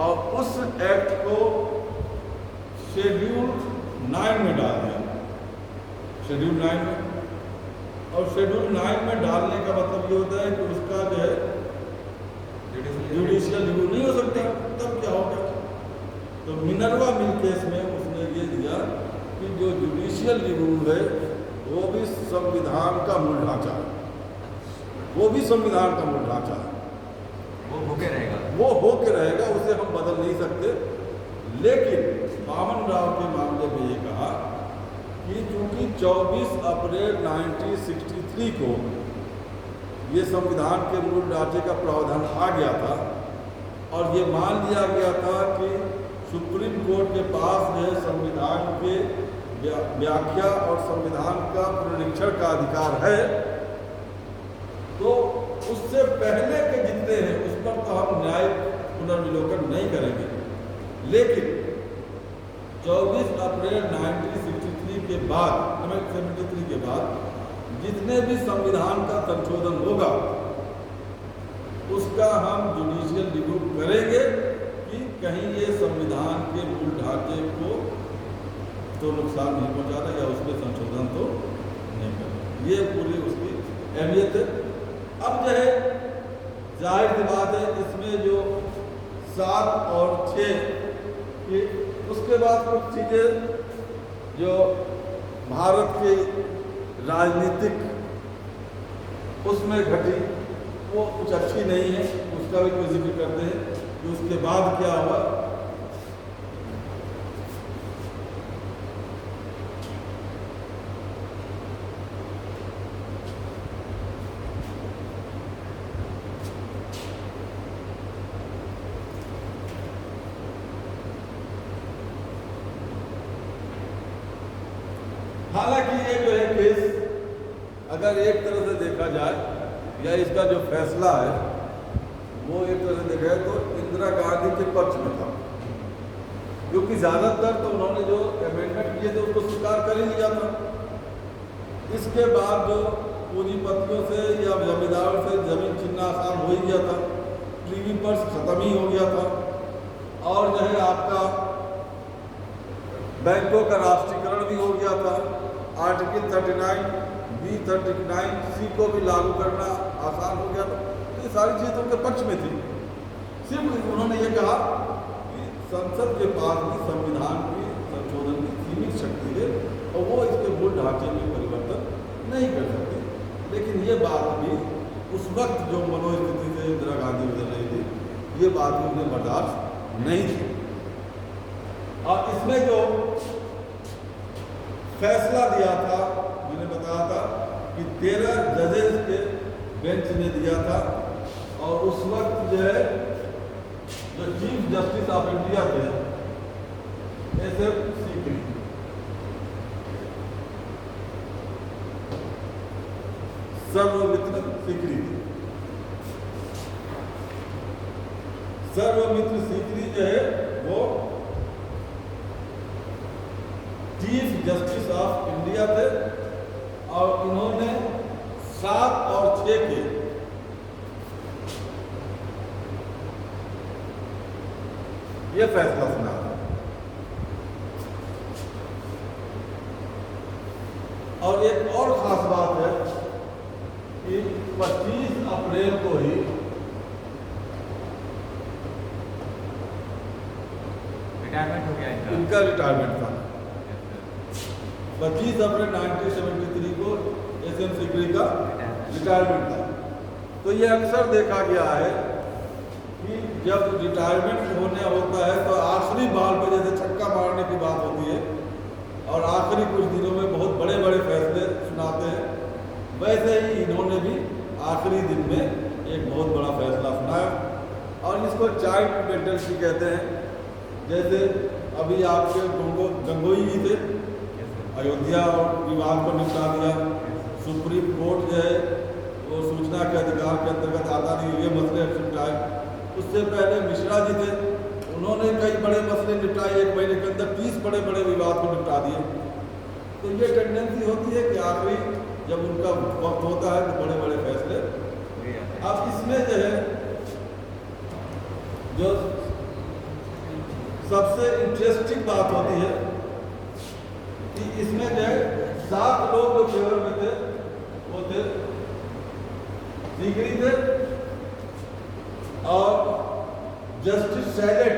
Speaker 1: और उस एक्ट को शेड्यूल 9 में डाल दिया, शेड्यूल 9 में, और शेड्यूल 9 में डालने का मतलब ये होता है कि उसका जो है जुडिशियल रिव्यू नहीं हो सकता। तब क्या होगा? तो मिनर्वा मिल केस में उसने ये दिया कि जो जुडिशियल रिव्यू है वो भी संविधान का मूल ढांचा है, वो भी संविधान का मूल ढांचा है,
Speaker 2: वो होके रहेगा,
Speaker 1: वो होके रहेगा, उसे हम बदल नहीं सकते। लेकिन वामन राव के मामले में ये कहा कि चूंकि 24 अप्रैल 1963 को ये संविधान के मूल ढांचे का प्रावधान आ गया था और ये मान लिया गया था कि सुप्रीम कोर्ट के पास जो है संविधान के व्याख्या और संविधान का पुनरीक्षण का अधिकार है, तो उससे पहले के जितने हैं उस पर तो हम न्यायिक पुनर्विलोकन नहीं करेंगे। लेकिन 24 अप्रैल 1963 के बाद, 1973 के बाद जितने भी संविधान का संशोधन होगा उसका हम जुडिशियल रिव्यू करेंगे कि कहीं ये संविधान के मूल ढांचे को तो नुकसान नहीं पहुंचा रहा या उसमें संशोधन तो नहीं कर रहा। ये पूरी उसकी अहमियत है। अब जो है जाहिर सी बात है, इसमें जो 7 और 6 उसके बाद कुछ चीज़ें जो भारत की राजनीतिक उसमें घटी वो कुछ अच्छी नहीं है, उसका भी कोई जिक्र करते हैं कि उसके बाद क्या हुआ। हालांकि ये जो है केस अगर एक तरह से देखा जाए या इसका जो फैसला है वो एक तरह से देखा जाए तो इंदिरा गांधी के पक्ष में था, क्योंकि ज़्यादातर तो उन्होंने जो अमेंडमेंट किए थे उसको स्वीकार कर ही लिया था। इसके बाद जो पूंजीपतियों से या जमींदारों से जमीन छीनना आसान हो ही गया था, प्रीवी पर्स खत्म ही हो गया था, और जो है आपका बैंकों का राष्ट्रीयकरण भी हो गया था। आर्टिकल 39B 39C को भी लागू करना आसान हो गया था। तो ये सारी चीज़ें उनके पक्ष में थी। सिर्फ उन्होंने ये कहा कि संसद के पास भी संविधान की संशोधन की सीमित शक्ति है और वो इसके मूल ढांचे में परिवर्तन नहीं कर सकती। लेकिन ये बात भी उस वक्त जो मनोस्थिति से इंदिरा गांधी गुजर रही थी, ये बात भी उन्हें बर्दाश्त नहीं थी। और इसमें जो फैसला दिया था, मैंने बताया था कि 13 जजेस के बेंच ने दिया था, और उस वक्त जो है जो चीफ जस्टिस ऑफ इंडिया थे SF सीकरी, सर्वमित्र सीकरी थे। सर्वमित्र सीकरी जो है वो चीफ जस्टिस ऑफ इंडिया थे और इन्होंने 7 और 6 के ये फैसला सुना। और एक और खास बात है कि 25 अप्रैल को ही
Speaker 2: रिटायरमेंट हो गया
Speaker 1: इनका रिटायरमेंट था। 25 अप्रैल 1973 को एस.एम. सीकरी का रिटायरमेंट था। तो ये अक्सर देखा गया है कि जब रिटायरमेंट होने होता है तो आखिरी बार पे जैसे छक्का मारने की बात होती है और आखिरी कुछ दिनों में बहुत बड़े बड़े फैसले सुनाते हैं, वैसे ही इन्होंने भी आखिरी दिन में एक बहुत बड़ा फैसला सुनाया और इसको चाइल्ड पेनल्टी कहते हैं। जैसे अभी आपके गंगोई जी थे, अयोध्या और विवाद को निपटा दिया। सुप्रीम कोर्ट जो है वो सूचना के अधिकार के अंतर्गत आता नहीं, ये मसले निपटाए। उससे पहले मिश्रा जी थे, उन्होंने कई बड़े मसले निपटाए, 1 महीने के अंदर 30 बड़े बड़े विवाद को निपटा दिए। तो ये टेंडेंसी होती है कि आखिरी जब उनका वक्त होता है तो बड़े बड़े फैसले। अब इसमें जो है जो सबसे इंटरेस्टिंग बात होती है कि इसमें जो है 7 लोग जो फेवर में थे वो थे सीकरी थे और जस्टिस सैलेट,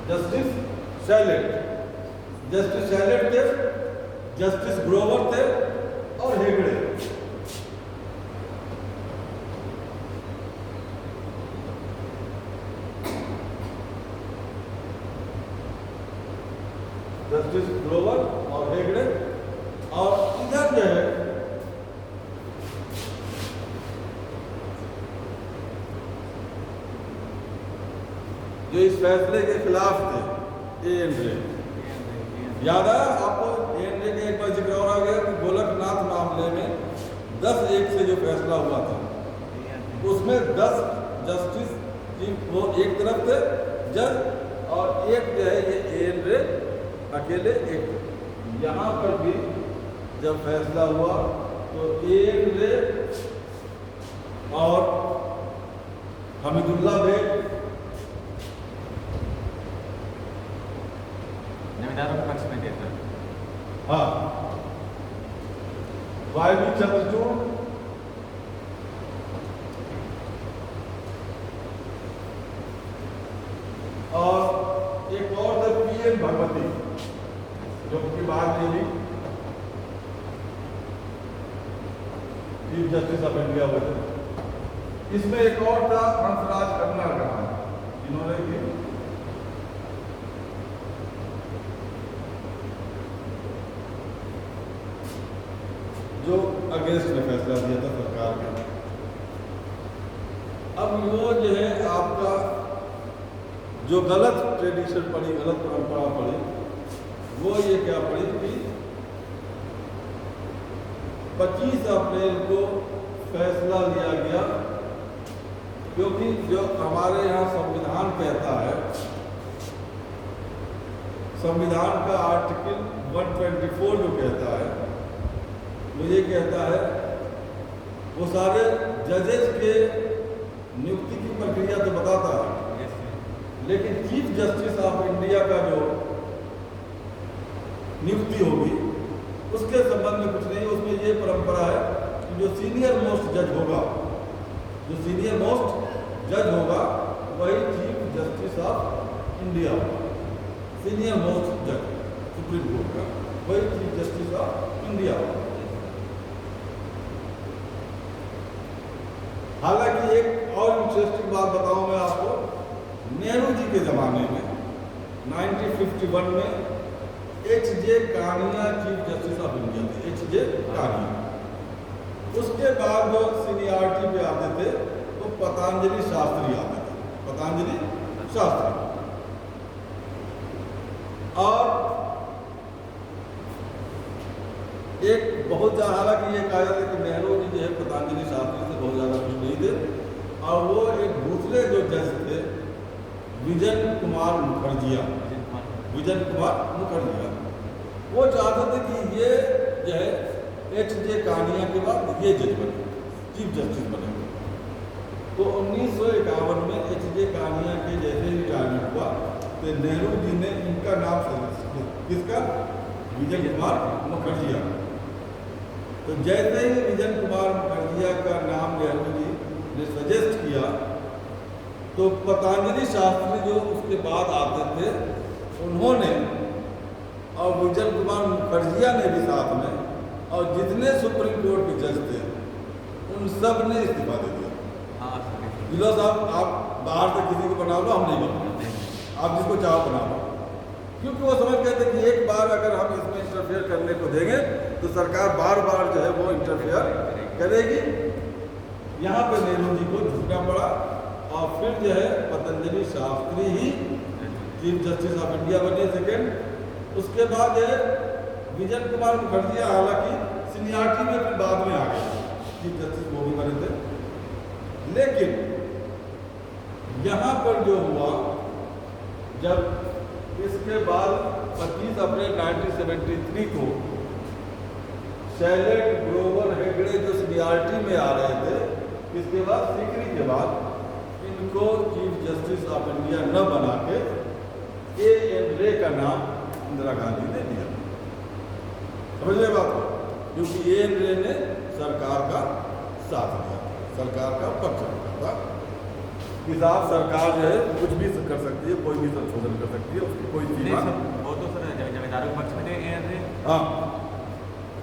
Speaker 1: जस्टिस सैलेट थे, जस्टिस ग्रोवर थे और हेगड़े। जस्टिस ग्रोवर और हेगड़े। और इधर जो है जो इस फैसले के खिलाफ थे ए.एन. रे, याद है आपको? ए.एन. रे का एक बार जिक्र और आ गया कि गोलकनाथ मामले में 10-1 से जो फैसला हुआ था उसमें 10 जस्टिस की वो एक तरफ थे जज और एक जो है ये ए.एन. रे अकेले एक। यहाँ पर भी जब फैसला हुआ तो ए.एन. रे और हमीदुल्ला बेग
Speaker 2: जमींदारों के पक्ष में थे सर।
Speaker 1: हाँ, वाई.बी. चंद्रचूड़ और एक और थे पी.एन. भगवती जो कि बाद में भी चीफ जस्टिस ऑफ इंडिया हुए थे। इसमें एक और था हंसराज खन्ना का, जिन्होंने कि जो अगेंस्ट में फैसला दिया था सरकार के। अब वो जो है आपका जो गलत ट्रेडिशन पड़ी, गलत परंपरा पड़ी, वो ये क्या पड़ी कि 25 अप्रैल को फैसला लिया गया, क्योंकि जो हमारे यहाँ संविधान कहता है, संविधान का आर्टिकल 124 जो कहता है वो ये कहता है, वो सारे जजेस के नियुक्ति की प्रक्रिया तो बताता है, लेकिन चीफ जस्टिस ऑफ इंडिया का जो नियुक्ति होगी उसके संबंध में कुछ नहीं। उसमें ये परंपरा है कि जो सीनियर मोस्ट जज होगा, जो सीनियर मोस्ट जज होगा वही चीफ जस्टिस ऑफ इंडिया होगा। सीनियर मोस्ट जज सुप्रीम कोर्ट का वही चीफ जस्टिस ऑफ इंडिया होगा। हालांकि एक और इंटरेस्टिंग बात बताऊं मैं आपको, नेहरू जी के ज़माने में 1951 में H.J. Kania chief justice of India थे, H.J. कानिया। उसके बाद जो सीनियरिटी पे आते थे वो पतंजलि शास्त्री आते थे, पतंजलि शास्त्री। और एक बहुत ज़्यादा, हालांकि ये कहा जाता है कि नेहरू जी जो है पतंजलि शास्त्री से बहुत ज़्यादा खुश नहीं थे, और वो एक दूसरे जो जज थे विजन कुमार मुखर्जिया, वो चाहते थे कि ये जो है H.J. कानिया के बाद ये जज बने, चीफ जस्टिस बनेंगे। तो 1951 में H.J. कानिया के जैसे ही रिटायरमेंट हुआ तो नेहरू जी ने इनका नाम सजेस्ट किया, किसका? विजन कुमार मुखर्जिया। तो जैसे ही विजन कुमार मुखर्जिया का नाम नेहरू जी ने सजेस्ट किया तो पतंजलि शास्त्री जो उसके बाद आते थे उन्होंने और विजन कुमार मुखर्जिया ने भी साथ में, और जितने सुप्रीम कोर्ट के जज थे उन सब ने इस्तीफा दे दिया। जिला साहब आप बाहर से किसी को बना लो, हम नहीं बनाएंगे, आप जिसको चाहो बना लो, क्योंकि वो समझ गए थे कि एक बार अगर हम इसमें इंटरफेयर करने को देंगे तो सरकार बार बार जो है वो इंटरफेयर करेगी। यहाँ पे नेहरू जी को झुकना पड़ा और फिर जो है पतंजलि शास्त्री ही चीफ जस्टिस ऑफ इंडिया बने सेकेंड। उसके बाद जो है विजन कुमार मुखर्जिया हालांकि सीनियरिटी में फिर बाद में आ गए, चीफ जस्टिस वो भी बने थे। लेकिन यहाँ पर जो हुआ, जब इसके बाद 25 अप्रैल 1973 को शैलेट ग्रोवर हेगड़े जो सीनियरिटी में आ रहे थे, इसके बाद सीकरी के बाद इनको चीफ जस्टिस ऑफ इंडिया न बना के A.N. रे का नाम इंदिरा गांधी ने दिया। समझ रहे बात को? क्योंकि A.N. रे ने सरकार का साथ दिया, सरकार का पक्ष रखा था कि साहब सरकार जो है कुछ भी कर सकती है, कोई भी संशोधन कर सकती है, उसकी कोई सीमा।
Speaker 2: वो तो सर जमींदारों के पक्ष में थे A.N. रे।
Speaker 1: हाँ,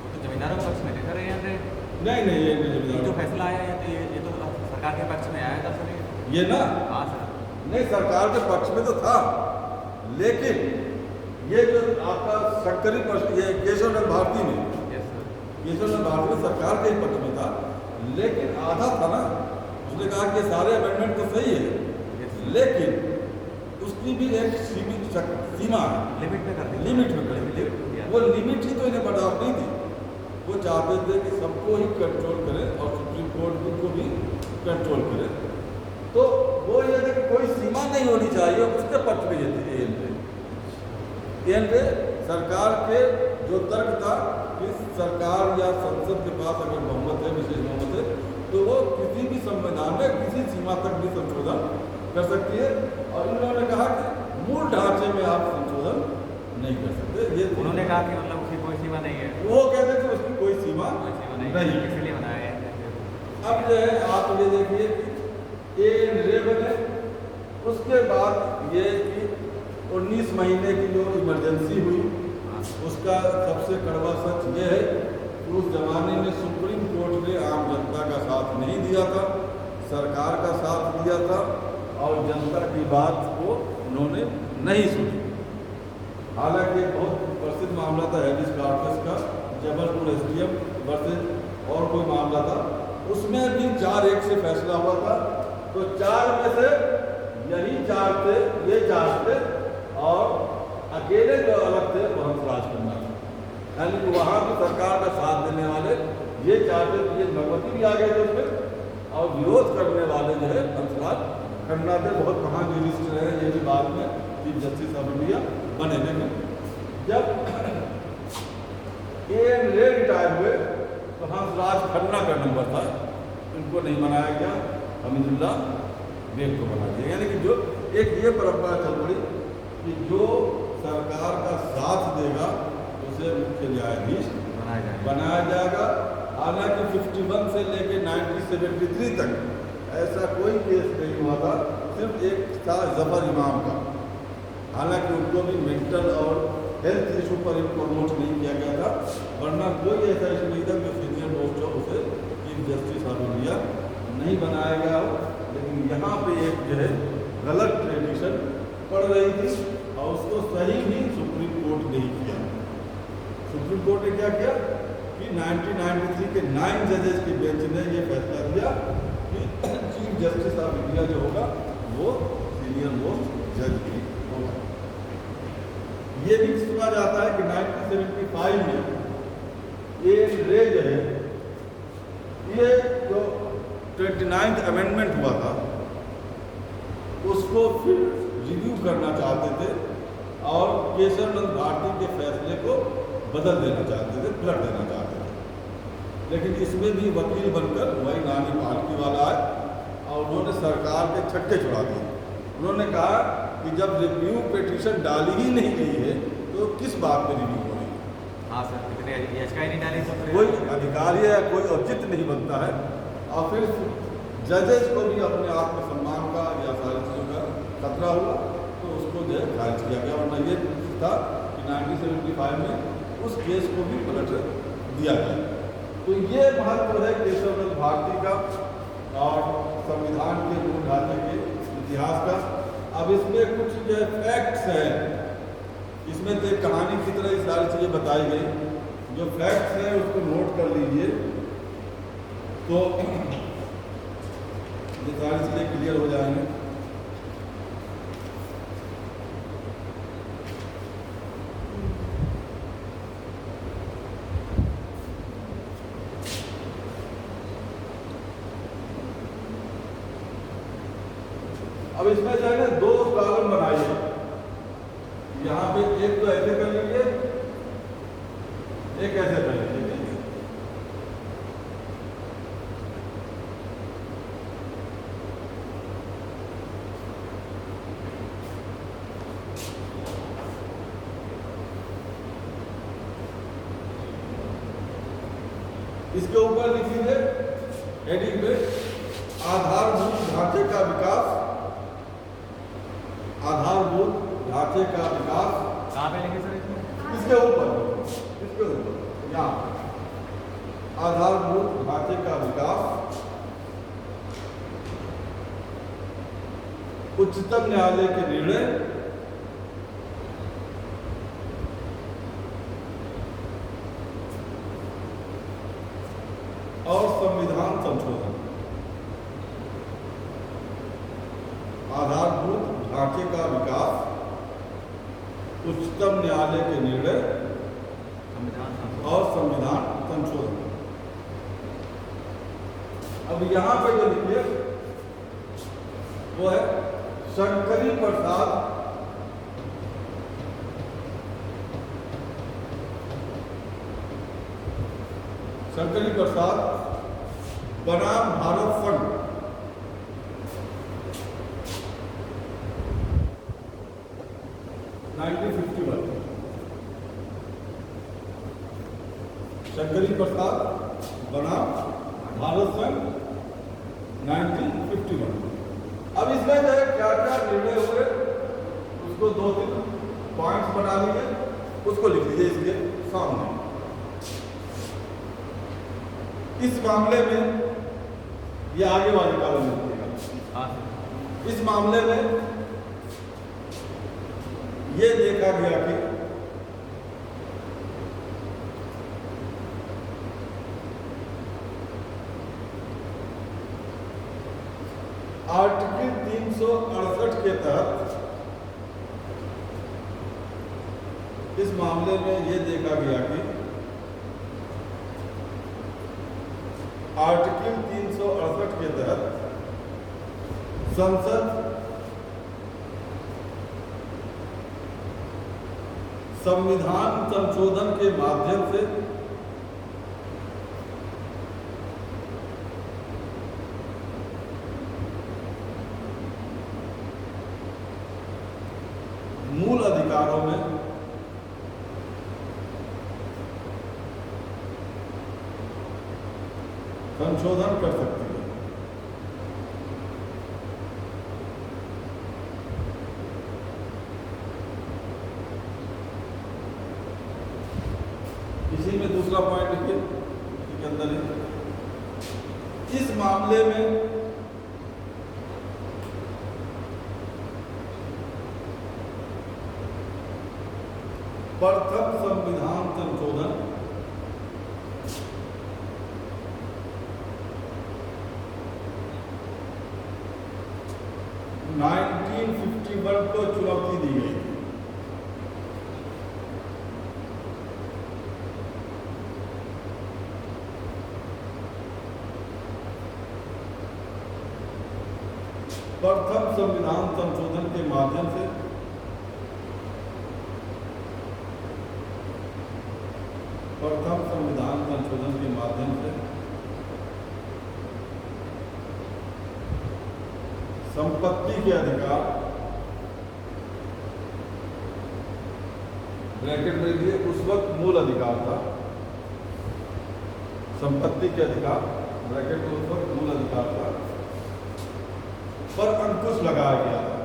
Speaker 2: वो तो जमींदारों के पक्ष में थे सर A.N. रे।
Speaker 1: नहीं
Speaker 2: ये जो फैसला आया है ये तो सरकार के पक्ष में आया था सर,
Speaker 1: ये ना।
Speaker 2: हाँ सर,
Speaker 1: नहीं, सरकार के पक्ष में तो था, लेकिन ये जो आपका सक्करी प्रश्न, ये केशवनंद भारती में, केशवनंद भारती में सरकार के ही पक्ष में था, लेकिन आधा था ना। उसने कहा कि ये सारे अमेंडमेंट तो सही है, लेकिन उसकी भी एक सीमित सीमा है,
Speaker 2: लिमिट में कर दी,
Speaker 1: लिमिट में कर दी। वो लिमिट ही तो इन्हें बर्दाश्त नहीं थी। वो चाहते थे कि सबको ही कंट्रोल करें और सुप्रीम कोर्ट को भी कंट्रोल करें। तो वो ये थे कि कोई सीमा नहीं होनी चाहिए, उसके पक्ष में ये थे A.N. रे। सरकार के जो तर्क था कि सरकार या संसद के पास अगर बहुमत है, विशेष बहुमत है, तो वो किसी भी संविधान में किसी सीमा तक भी संशोधन कर सकती है। और इन्होंने कहा कि मूल ढांचे में आप संशोधन नहीं कर सकते। ये
Speaker 2: उन्होंने कहा कि मतलब उसकी कोई सीमा नहीं है,
Speaker 1: वो कहते थे उसकी कोई सीमा नहीं,
Speaker 2: इसलिए बनाया है।
Speaker 1: अब जो है आप ये देखिए कि A.N. रे बने, उसके बाद ये कि 19 महीने की जो इमरजेंसी हुई, उसका सबसे कड़वा सच ये है कि उस जमाने में सुप्रीम कोर्ट ने आम जनता का साथ नहीं दिया था, सरकार का साथ दिया था, और जनता की बात को उन्होंने नहीं सुनी। हालांकि एक बहुत प्रसिद्ध मामला था हैबिस कॉर्पस का, जबलपुर SDM वर्सेस और कोई मामला था, उसमें भी 4-1 से फैसला हुआ था। तो 4 में से यही 4 थे, ये 4 थे, और अकेले जो अलग थे वो हंसराज खन्ना थे। यानी कि वहाँ भी सरकार का साथ देने वाले ये 4 थे, ये भगवती भी आ गए थे उसमें, और विरोध करने वाले जो है हंसराज खन्ना थे। बहुत महान जूरिस्ट रहे, ये भी बाद में चीफ जस्टिस ऑफ इंडिया बने। लेकिन जब A.N. रे रिटायर हुए तो हंसराज खन्ना का नंबर था, इनको नहीं बनाया गया, हमीदुल्ला बेग को बना दिया। यानी कि जो एक ये परंपरा चल पड़ी कि जो सरकार का साथ देगा उसे मुख्य न्यायाधीश बनाया जाएगा। हालांकि 51 से लेकर 1973 तक ऐसा कोई केस नहीं हुआ था, सिर्फ एक था जफर इमाम का। हालांकि उनको भी मेंटल और हेल्थ इशू पर प्रमोट नहीं किया गया था, वरना कोई ऐसा इशू नहीं था कि सीनियर मोस्ट हो उसे चीफ जस्टिस ऑफ इंडिया नहीं बनाया गया हो। लेकिन यहाँ पे एक जो है गलत ट्रेडिशन पड़ रही थी, और उसको सही भी सुप्रीम कोर्ट ने ही किया। सुप्रीम कोर्ट ने क्या किया कि 1993 के 9 जजेस की बेंच ने ये फैसला दिया कि चीफ जस्टिस ऑफ इंडिया जो होगा वो सीनियर मोस्ट जज भी होगा। ये भी सुना जाता है कि 1975 में A.N. रे ये जो है, ये जो 29th अमेंडमेंट हुआ था उसको फिर रिव्यू करना चाहते थे और केशवनंद भारती के फैसले को बदल देना चाहते थे, पलट देना चाहते थे। लेकिन इसमें भी वकील बनकर वही नानी पालकी वाला आए और उन्होंने सरकार के छक्के छुड़ा दिए। उन्होंने कहा कि जब रिव्यू पिटीशन डाली ही नहीं गई है तो किस बात में रिव्यू हो रही है।
Speaker 2: हाँ सर, कितने याचिकाएं नहीं डाली तो
Speaker 1: कोई अधिकारी या कोई औचित्य नहीं बनता है। और फिर जजेस को भी अपने आत्मसम्मान का या सारी चीज़ों का खतरा हुआ तो उसको जो है खारिज किया गया। वरना ये था कि 1975 में उस केस को भी पलट दिया गया। तो ये महत्व है केशवनंद भारती का और संविधान के मूल ढांचे के इतिहास का। अब इसमें कुछ जो फैक्ट्स हैं, इसमें तो एक कहानी की तरह ये सारी चीज़ें बताई गई। जो फैक्ट्स हैं उसको नोट कर लीजिए तो ये सारी चीज़ें क्लियर हो जाएंगे। अब इसमें जो है ना 2 कॉलम बनाइए। यहाँ पे एक तो ऐसे कर लीजिए, एक ऐसे कर लीजिए। इसके ऊपर लिख लीजिए हेडिंग पे आधारभूत ढांचे का विकास। आधारभूत ढांचे का विकास
Speaker 2: कहाँ पे लिखे सर इसमें?
Speaker 1: इसके ऊपर यहाँ आधारभूत ढांचे का विकास उच्चतम न्यायालय के निर्णय और संविधान संशोधन। आधारभूत ढांचे का विकास, उच्चतम न्यायालय के निर्णय और संविधान संशोधन। अब यहां पे जो लिखिए वो है शंकरी प्रसाद बनाम भारत फंड शंकरी प्रसाद बनाम भारत संघ 1951। अब इसमें जो है क्या क्या निर्णय हुए उसको 2-3 पॉइंट्स बना लीजिए, उसको लिख लीजिए इसके सामने। इस मामले में ये आगे वाले कॉलम में लिखिएगा। इस मामले में ये देखा गया कि आर्टिकल 368 के तहत इस मामले में ये देखा गया कि आर्टिकल 368 के तहत संसद संविधान संशोधन के माध्यम से मूल अधिकारों में संशोधन कर सकती है। इसी में दूसरा पॉइंट लिखिए, इसी के अंदर ही इस मामले में प्रथम संविधान संशोधन (1951) को चुनौती दी गई। प्रथम संविधान संशोधन के माध्यम से संपत्ति के अधिकार ब्रैकेट में दिए, उस वक्त मूल अधिकार था। संपत्ति के अधिकार ब्रैकेट में उस वक्त मूल अधिकार था, पर अंकुश लगाया गया था।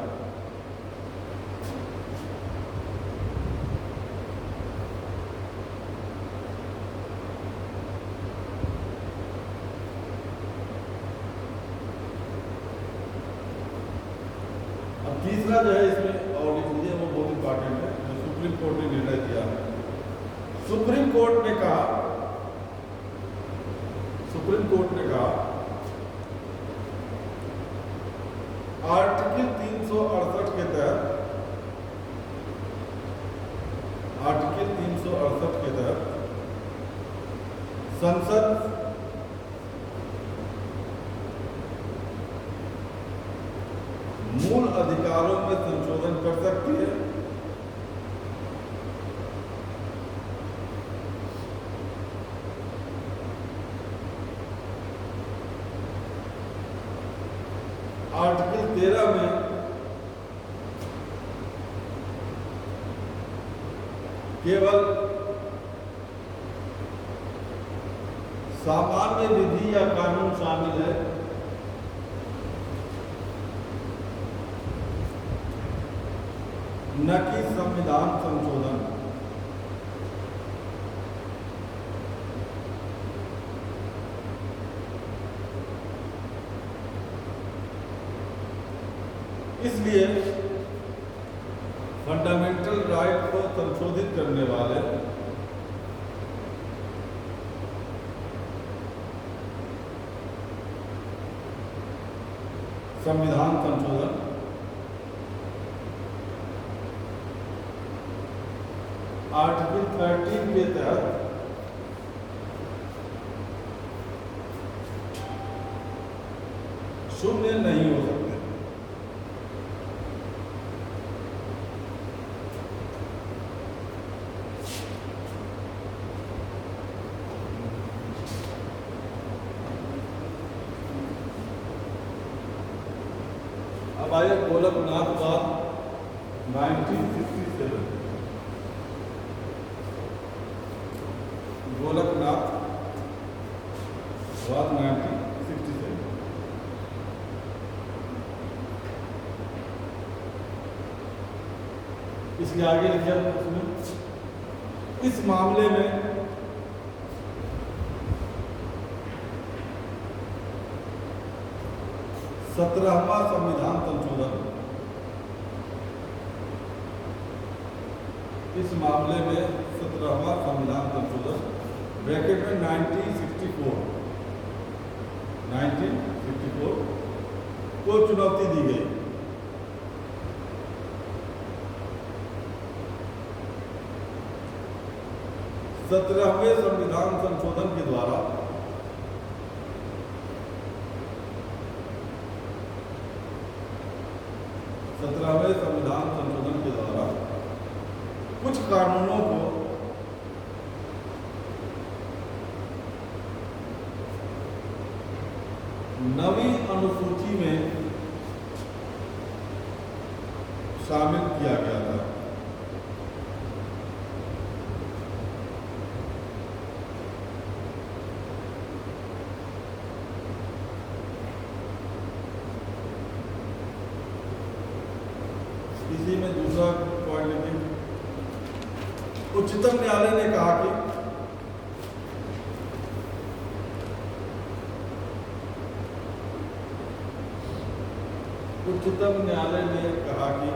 Speaker 1: अब तीसरा जो है इसमें और लिख लीजिए, वो बहुत इंपॉर्टेंट है, जो सुप्रीम कोर्ट ने निर्णय दिया है। सुप्रीम कोर्ट ने कहा आर्टिकल 368 के तहत संसद मूल अधिकारों में संशोधन कर सकती है। आर्टिकल 13 में केवल सामान्य विधि या कानून शामिल है, न कि संविधान संशोधन। इसलिए फंडामेंटल राइट को संशोधित करने वाले संविधान संशोधन आर्टिकल 13 के तहत शून्य नहीं हो सकते। अब आइए गोलकनाथ वाद 1967। गोलकनाथ वाद 1967। इसके आगे लिखा उसमें, इस मामले में सत्रहवां संविधान संशोधन, इस मामले में 17वां संविधान संशोधन ब्रैकेट में 1964 को चुनौती दी गई। सत्रहवें संविधान संशोधन के द्वारा कुछ कानूनों को नवी अनुसूची में शामिल किया गया था। इसी में दूसरा पॉइंट लिखें, उच्चतम न्यायालय ने कहा कि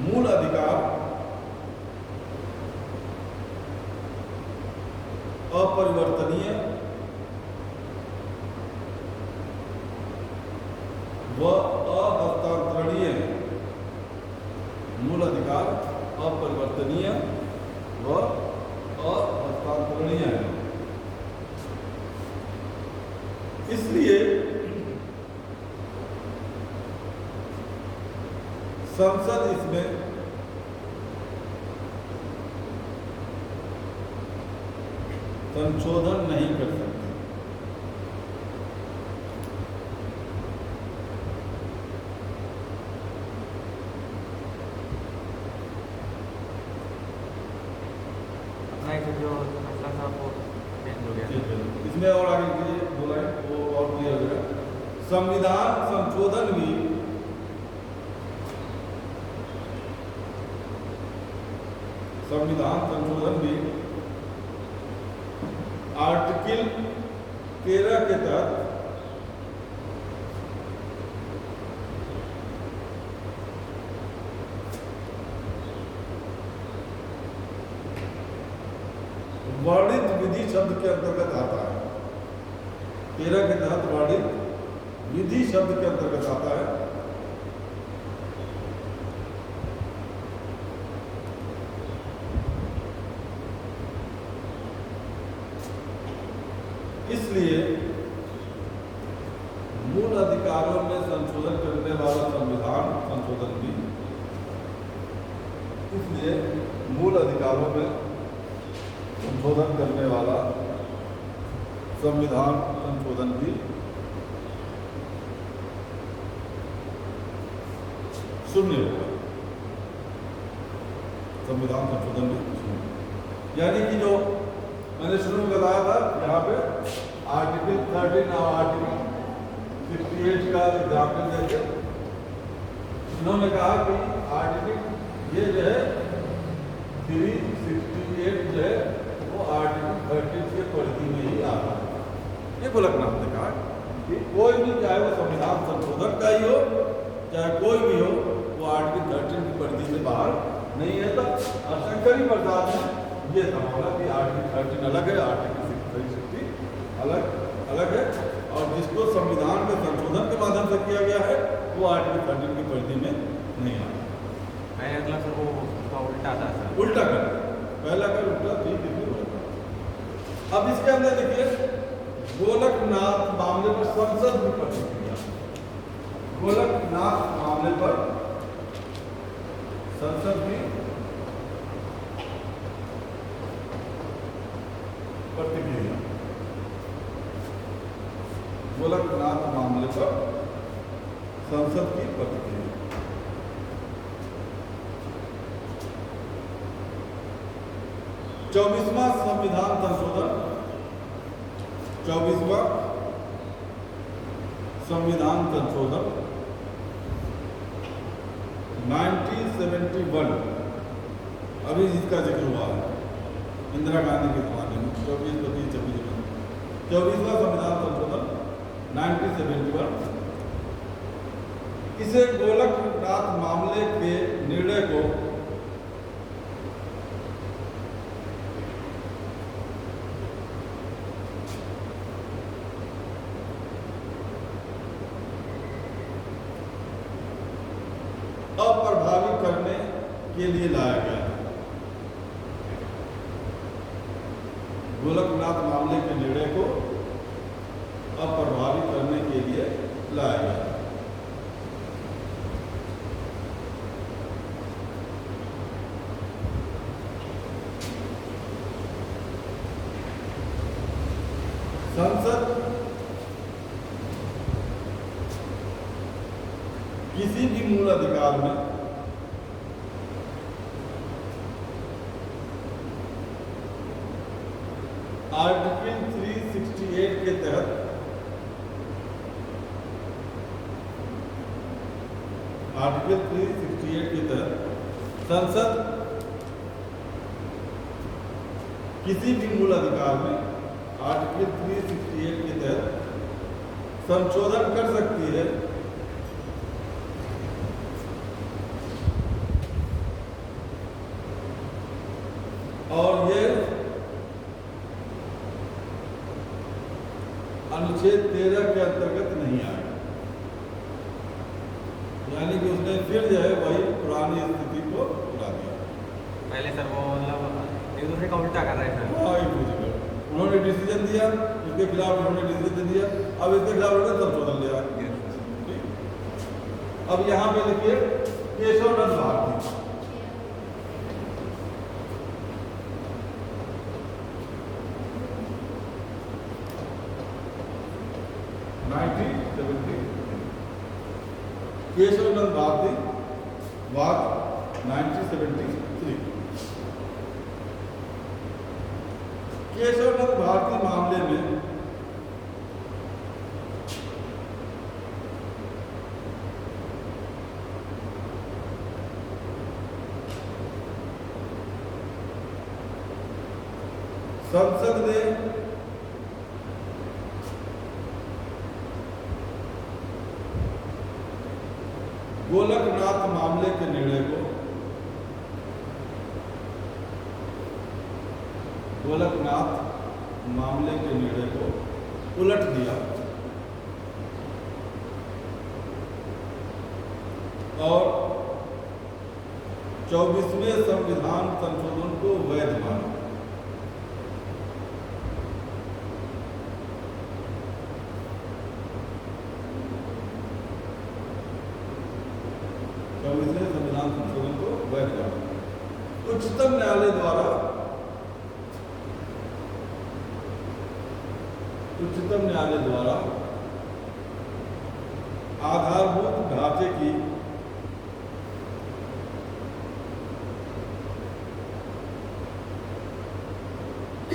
Speaker 1: मूल अधिकार अपरिवर्तनीय व अहस्तांतरणीय है। मूल अधिकार अपरिवर्तनीय व अहस्तांतरणीय है। इसलिए संसद इसमें संशोधन नहीं कर सकती।
Speaker 2: अपना एक जो फैसला था वो चेंज हो गया।
Speaker 1: इसमें और आगे के बोला है वो और क्लियर हो गया। संविधान संशोधन भी आर्टिकल 13 के तहत वर्णित विधि शब्द के अंतर्गत आता है। 13 के तहत वर्णित विधि शब्द के अंतर्गत आता है। इसलिए मूल अधिकारों में संशोधन करने वाला संविधान संशोधन भी, इसलिए मूल अधिकारों में संशोधन करने वाला संविधान संशोधन भी शून्य होगा। संविधान संशोधन भी शून्य, यानी कि जो मैंने शुरू में बताया था यहाँ पे आर्टिकल 13 और आर्टिकल 68 का एग्जाम्पल देते, इन्होंने कहा कि आर्टिकल ये जो है 368 जो है वो आर्टिकल 13 के परिधि में ही आता है। ये गोलकनाथ ने कहा कि कोई भी, चाहे वो संविधान संशोधन का ही हो चाहे कोई भी हो, वो आर्टिकल 13 की परिधि से बाहर नहीं है। तो शंकरी प्रसाद ने ये समझा कि आर्टिकल 13 अलग है, आर्टिकल 360 अलग है, और जिसको संविधान के संशोधन के माध्यम से किया गया है वो आर्टिकल 13 की परिधि में नहीं आता।
Speaker 2: मतलब सर वो उसका उल्टा था सर,
Speaker 1: उल्टा कर पहला कर उल्टा ठीक है। अब इसके अंदर देखिए गोलकनाथ मामले पर संसद में प्रतिक्रिया, गोलकनाथ मामले पर संसद में प्रतिक्रिया, गोलकनाथ मामले पर संसद की प्रतिक्रिया। चौबीसवां संविधान संशोधन, 24वां संविधान संशोधन 1971 अभी जिसका जिक्र हुआ है इंदिरा गांधी के जमाने में, 24वां संविधान संशोधन 1971, इसे गोलकनाथ मामले के निर्णय को अप्रभावी करने के लिए लाया गया। गोलकनाथ मामले के निर्णय को अप्रभावी करने के लिए लाया गया। संसद किसी भी मूल अधिकार में आर्टिकल 368 के तहत संसद किसी भी मूल अधिकार में आर्टिकल 368 के तहत संशोधन कर सकती है और ये अनुच्छेद 13 के अंतर्गत नहीं आएगा। यानी कि उसने फिर जो है वही पुरानी स्थिति को बुला दिया।
Speaker 2: पहले सर वो मतलब एक दूसरे का उल्टा कर रहे थे।
Speaker 1: हाँ, एक दूसरे का उन्होंने डिसीजन दिया, इसके खिलाफ उन्होंने डिसीजन दिया, अब इसके खिलाफ उन्होंने संशोधन लिया। अब यहाँ पे देखिए केशव नंद भारती। 1973 केशव नंद भारती वाद 1973। केशव नंद भारती मामले में संसद ने गोलकनाथ मामले के निर्णय को उलट दिया और 24वें संविधान संशोधन को वैध माना। संविधान संशोधन को वैध माना। उच्चतम न्यायालय द्वारा आधारभूत ढांचे की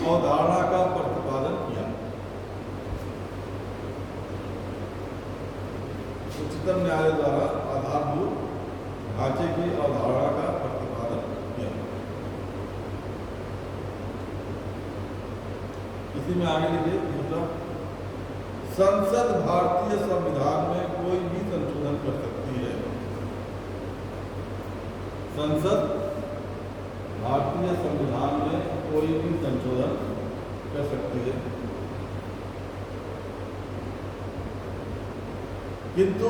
Speaker 1: अवधारणा का प्रतिपादन किया। उच्चतम न्यायालय द्वारा आधारभूत ढांचे की अवधारणा का प्रतिपादन किया। इसी में आगे लिखिए दूसरा, संसद भारतीय संविधान में कोई भी संशोधन कर सकती है। संसद भारतीय संविधान में कोई भी संशोधन कर सकती है, किंतु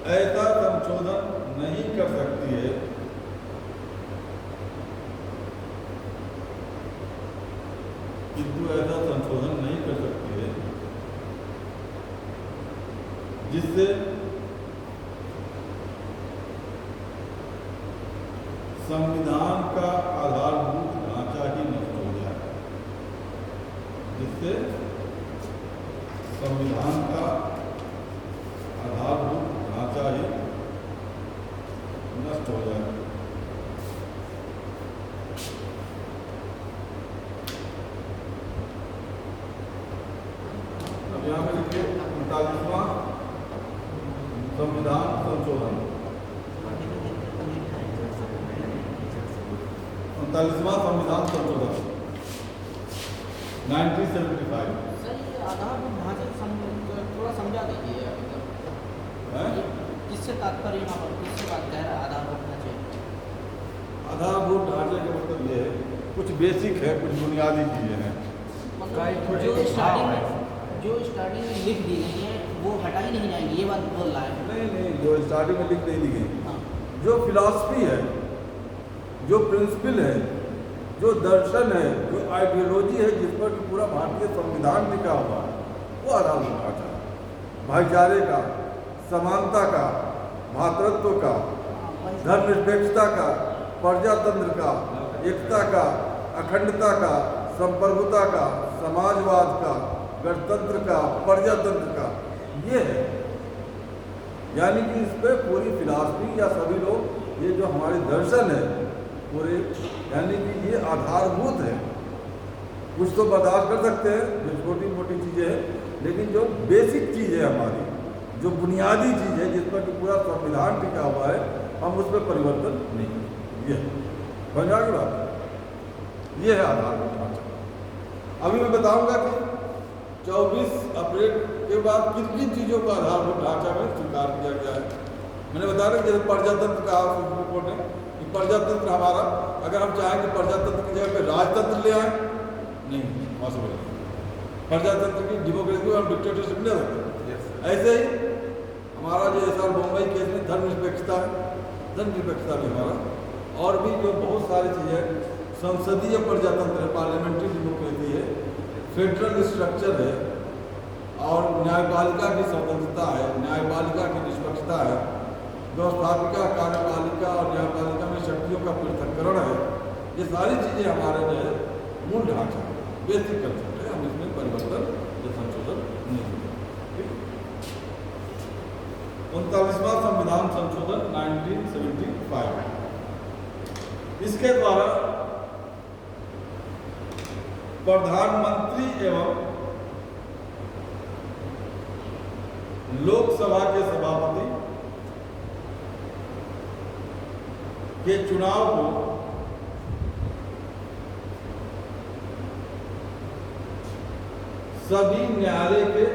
Speaker 1: ऐसा संशोधन नहीं कर सकती है जिससे संविधान का आधारभूत ढांचा ही नष्ट हो जाए, जिससे संविधान का आधारभूत ढांचा ही नष्ट हो जाए। अब यहाँ पे लिखिए 39वां संविधान संशोधन। 39वां संविधान संशोधन 1975।
Speaker 3: आधारभूत ढांचे थोड़ा समझा दीजिए, किससे तात्पर्य यहाँ पर किससे बात कह रहा है? आधारभूत ढांचे,
Speaker 1: आधारभूत ढांचे का मतलब ये है कुछ बेसिक है, कुछ बुनियादी चीजें हैं।
Speaker 3: मतलब जो स्टार्टिंग में लिख दी गई है वो हटाई नहीं जाएंगी, ये बात बोल रहा है?
Speaker 1: नहीं, जो स्टार्टिंग में लिख नहीं दी गई, जो फिलॉसफी है, जो प्रिंसिपल है, जो दर्शन है, जो आइडियोलॉजी है, जिस पर पूरा भारतीय संविधान टिका हुआ है, वो आधारभूत ढांचा है। भाईचारे का, समानता का, भातृत्व का, धर्मनिरपेक्षता का, प्रजातंत्र का, एकता का, अखंडता का, संप्रभुता का, समाजवाद का, गणतंत्र का, प्रजातंत्र का, ये है। यानी कि इस पर पूरी फिलॉसफी या सभी लोग ये जो हमारे दर्शन है पूरे, यानी कि ये आधारभूत है। कुछ तो बर्दाश्त कर सकते हैं जो छोटी मोटी चीज़ें हैं, लेकिन जो बेसिक चीज़ है हमारी, जो बुनियादी चीज़ है जिस पर पूरा संविधान टिका हुआ है, हम उस पर परिवर्तन नहीं करें। ये समझा की बात, ये है आधारभूत ढांचा। अभी मैं बताऊंगा कि 24 अप्रैल के बाद किन किन चीज़ों का आधारभूत ढांचा में स्वीकार किया गया है। मैंने बताया जैसे प्रजातंत्र का सुप्रीम कोर्ट ने कि प्रजातंत्र हमारा, अगर हम चाहें कि प्रजातंत्र की जगह पे राजतंत्र ले आए, नहीं पॉसिबल नहीं। प्रजातंत्र की डेमोक्रेसी और डिक्टेटरशिप नहीं रखते। ऐसे ही हमारा जो SR बम्बई केस में धर्मनिरपेक्षता है, धर्मनिरपेक्षता भी हमारा, और भी जो बहुत सारी चीज़ें, संसदीय प्रजातंत्र है, पार्लियामेंट्री डेमोक्रेसी है, फेडरल स्ट्रक्चर है, और न्यायपालिका की स्वतंत्रता है, न्यायपालिका की निष्पक्षता है, व्यवस्थापिका, कार्यपालिका और न्यायपालिका में शक्तियों का पृथक्करण है। ये सारी चीज़ें हमारे जो है मूल ढांचा है, बेसिक कंसेप्ट है। हम इसमें परिवर्तन या संशोधन नहीं करेंगे। 39वां संविधान संशोधन 1975, इसके द्वारा प्रधानमंत्री एवं लोकसभा के सभापति के चुनाव को सभी न्यायालय के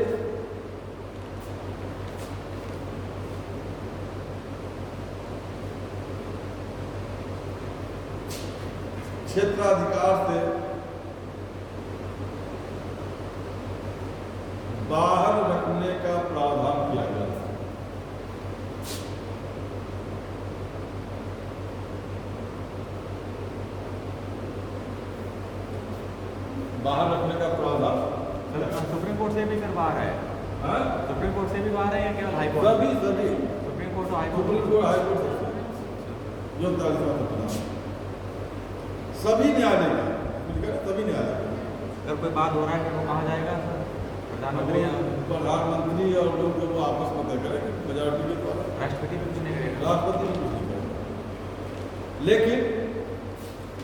Speaker 1: क्षेत्राधिकार से बाहर रखने का प्रावधान किया गया था। बाहर रखने का प्रावधान
Speaker 2: सुप्रीम कोर्ट से भी फिर बाहर है?
Speaker 1: हाँ?
Speaker 2: सुप्रीम कोर्ट से भी बाहर है या केवल हाई कोर्ट?
Speaker 1: सभी
Speaker 2: सुप्रीम कोर्ट और high court?
Speaker 1: Supreme court, high court जो 39वां संविधान सभी न्यायालय का मिलकर सभी न्यायालय का।
Speaker 2: अगर कोई बात हो रहा है कि वो कहाँ जाएगा सर?
Speaker 1: प्रधानमंत्री और लोग जो वो आपस में तय करेंगे मेजॉरिटी के द्वारा।
Speaker 2: राष्ट्रपति भी कुछ नहीं करेगा?
Speaker 1: राष्ट्रपति भी कुछ नहीं करेगा। लेकिन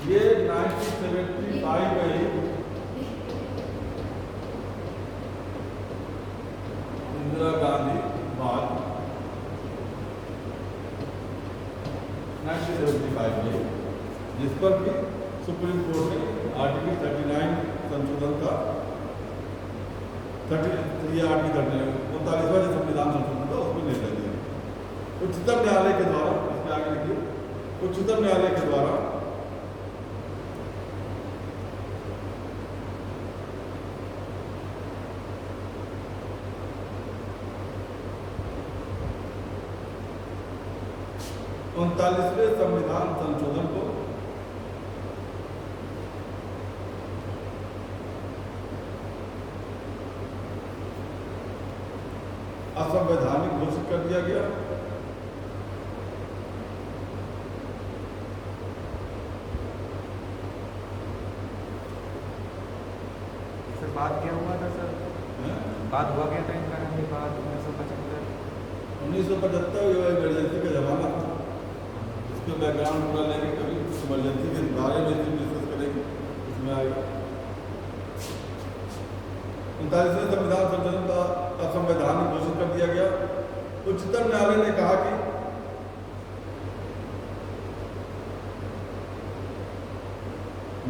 Speaker 1: ये 1975 में ही इंदिरा गांधी बाद 1975 में जिस पर भी सुप्रीम कोर्ट ने आर्टिकल 39 संशोधन का 39वां जो संविधान संशोधन था उसमें निर्णय लिया। उच्चतम न्यायालय के द्वारा, इसके आगे लिखिए, उच्चतम न्यायालय के द्वारा उनतालीसवें संविधान संशोधन को असंवैधानिक घोषित कर दिया गया।
Speaker 2: सर बात क्या हुआ था सर? बात हुआ क्या था इंदिरा गांधी बाद
Speaker 1: 1975 इमरजेंसी का जमाना था। इसके बैकग्राउंड पूरा लेंगे, कभी इमरजेंसी के बारे में डिस्कस करेंगे, इसमें आएगा। 39वें संविधान संशोधन का असंवैधानिक घोषित कर दिया गया। उच्चतम न्यायालय ने कहा कि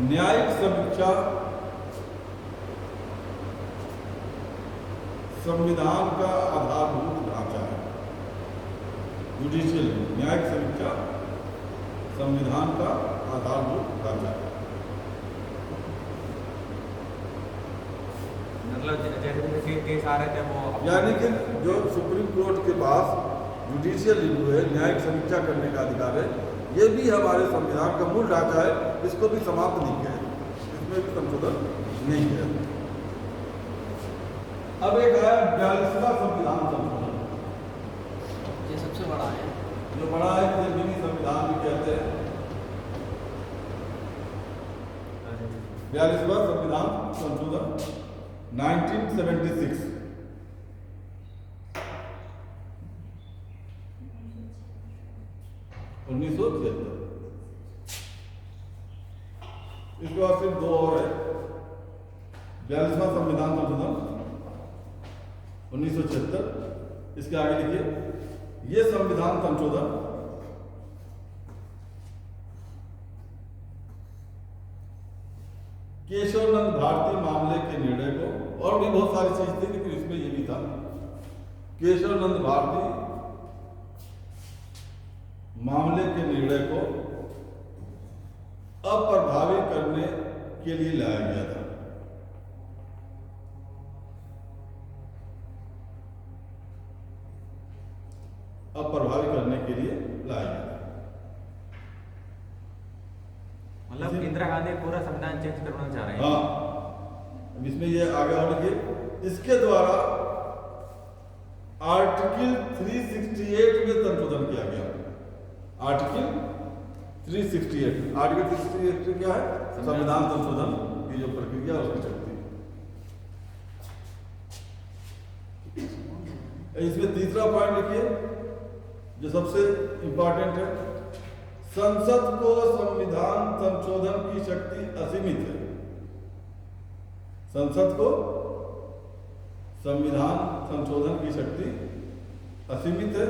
Speaker 1: न्यायिक समीक्षा संविधान का आधारभूत ढांचा है। जुडिशियल न्यायिक समीक्षा संविधान का आधारभूत ढांचा है।
Speaker 2: मतलब जैसे केस आ रहे थे वो,
Speaker 1: यानी कि जो सुप्रीम कोर्ट के पास जुडिशियल रिव्यू है, न्यायिक समीक्षा करने का अधिकार है, ये भी हमारे संविधान का मूल ढांचा है। इसको भी समाप्त नहीं किया है, इसमें भी संशोधन नहीं किया। अब एक है 42वां संविधान संशोधन,
Speaker 3: ये सबसे बड़ा है।
Speaker 1: जो बड़ा है, जिसे मिनी संविधान भी कहते हैं। 42वां संविधान संशोधन 1976, इसके बाद सिर्फ दो और है। 42वां संविधान संशोधन 1976, इसके आगे लिखिए, ये संविधान संशोधन केशवनंद भारती मामले के निर्णय को, और भी बहुत सारी चीज थी लेकिन इसमें ये भी था, केशवनंद भारती मामले के निर्णय को अप्रभावी करने के लिए लाया गया था। अप्रभावी करने के लिए लाया गया था।
Speaker 2: मतलब इंदिरा गांधी पूरा संविधान चेंज करना चाह रहे हैं।
Speaker 1: हाँ, अब इसमें ये आगे और लिखिए, इसके द्वारा आर्टिकल 368 में संशोधन किया गया। आर्टिकल 368 क्या है? संविधान संशोधन की जो प्रक्रिया उसकी चलती है। इसमें तीसरा पॉइंट लिखिए जो सबसे इंपॉर्टेंट है, संसद को संविधान संशोधन की शक्ति असीमित है। संसद को संविधान संशोधन की शक्ति असीमित है।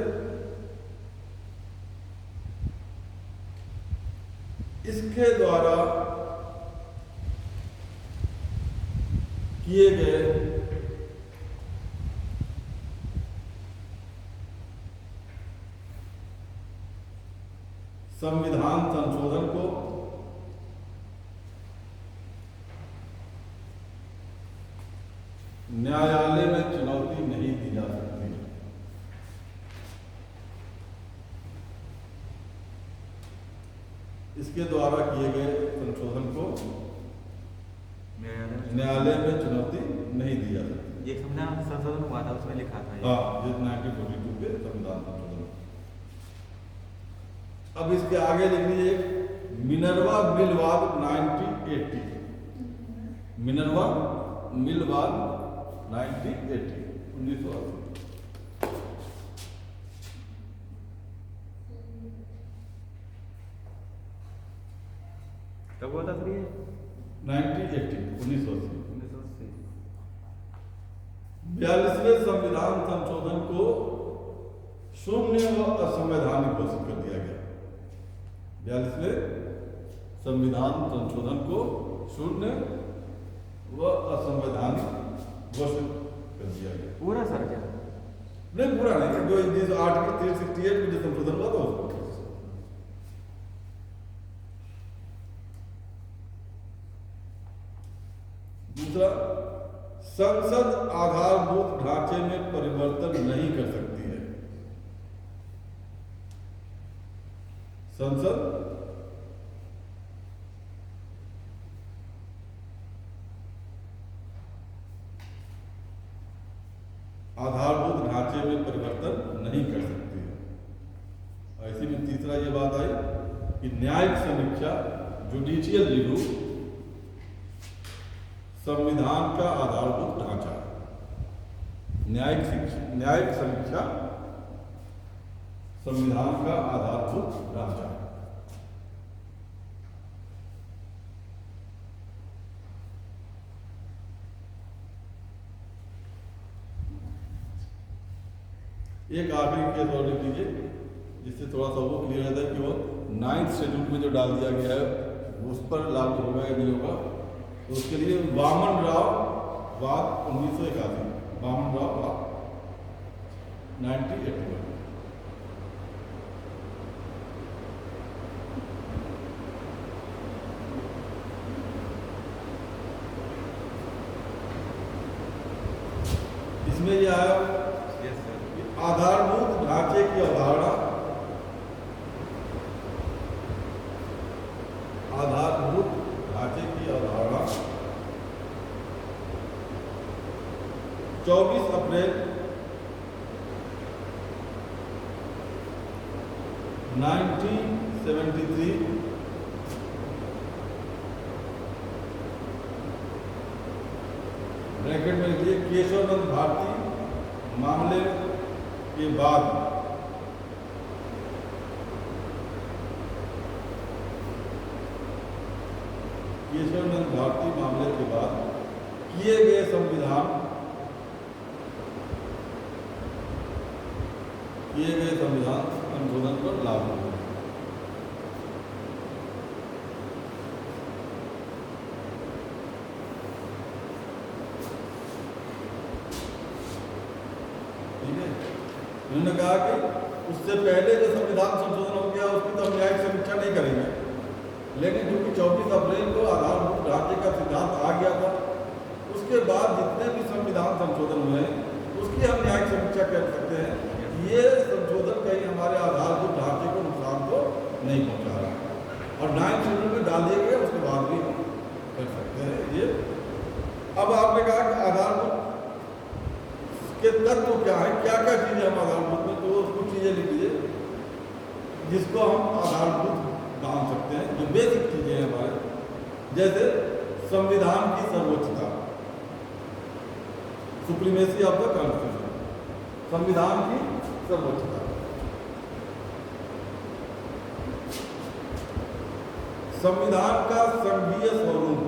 Speaker 1: इसके द्वारा किए गए संविधान संशोधन को न्यायालय में चुनौती नहीं दी जा सकती। इसके द्वारा किए गए संशोधन को न्यायालय में चुनौती नहीं दी जा सकती।
Speaker 2: ये संविधान संशोधन हुआ था, उसमें लिखा था।
Speaker 1: हाँ, ये 1942 के संविधान संशोधन। अब इसके आगे लिख लीजिए, मिनर्वा मिलवाद 1980। मिनर्वा मिलवाद 1980।
Speaker 2: कब हुआ था सर ये?
Speaker 1: 1980। 42वें संविधान संशोधन को शून्य व असंवैधानिक घोषित कर दिया गया। 42वें संविधान संशोधन को शून्य व असंवैधानिक घोषित कर दिया गया।
Speaker 2: पूरा सर क्या?
Speaker 1: नहीं, पूरा नहीं, जो आर्टिकल 368 में जो संशोधन हुआ था उसको। दूसरा, संसद आधारभूत ढांचे में परिवर्तन नहीं कर सकती है। संसद आधारभूत ढांचे में परिवर्तन नहीं कर सकती है। ऐसी में तीसरा ये बात आई कि न्यायिक समीक्षा, जुडिशियल रिव्यू संविधान का आधारभूत ढांचा। न्यायिक समीक्षा संविधान का आधारभूत ढांचा। एक आखिरी केस और लिख लीजिए जिससे थोड़ा सा वो क्लियर रहता है कि वो 9th शेड्यूल में जो डाल दिया गया है उस पर लागू होगा या नहीं होगा। तो उसके लिए वामन राव वाद 1981, वामन राव वाद 1981। इसमें यह आया आधारभूत ढांचे की अवधारणा, आधारभूत ढांचे की अवधारणा 24 अप्रैल 1973 ब्रैकेट में लिखिए केशवानंद भारती मामले के बाद केशवानंद भारती मामले के बाद किए गए संविधान संशोधन पर लागू हुए। ठीक है, उन्होंने कहा कि उससे पहले जो संविधान संशोधन हो गया उसकी तो हम न्यायिक समीक्षा नहीं करेंगे, लेकिन क्योंकि 24 अप्रैल को आधारभूत ढांचे का सिद्धांत आ गया था, उसके बाद जितने भी संविधान संशोधन हुए उसकी हम न्यायिक समीक्षा कर सकते हैं। ये संशोधन कहीं हमारे आधारभूत ढांचे को नुकसान तो नहीं पहुंचा रहा है और 9th शेड्यूल में डाल दिए गए, उसके बाद भी हम कर सकते हैं। ये अब आपने कहा कि आधारभूत के तत्व क्या है, क्या क्या चीज़ें हम आधारभूत में, तो कुछ चीज़ें लिख लीजिए जिसको हम आधारभूत मान सकते हैं, जो बेसिक चीज़ें हैं हमारे, जैसे संविधान की सर्वोच्चता, सुप्रीमेसी ऑफ द कॉन्स्टिट्यूशन, संविधान की सर्वोच्चता, संविधान का संघीय स्वरूप,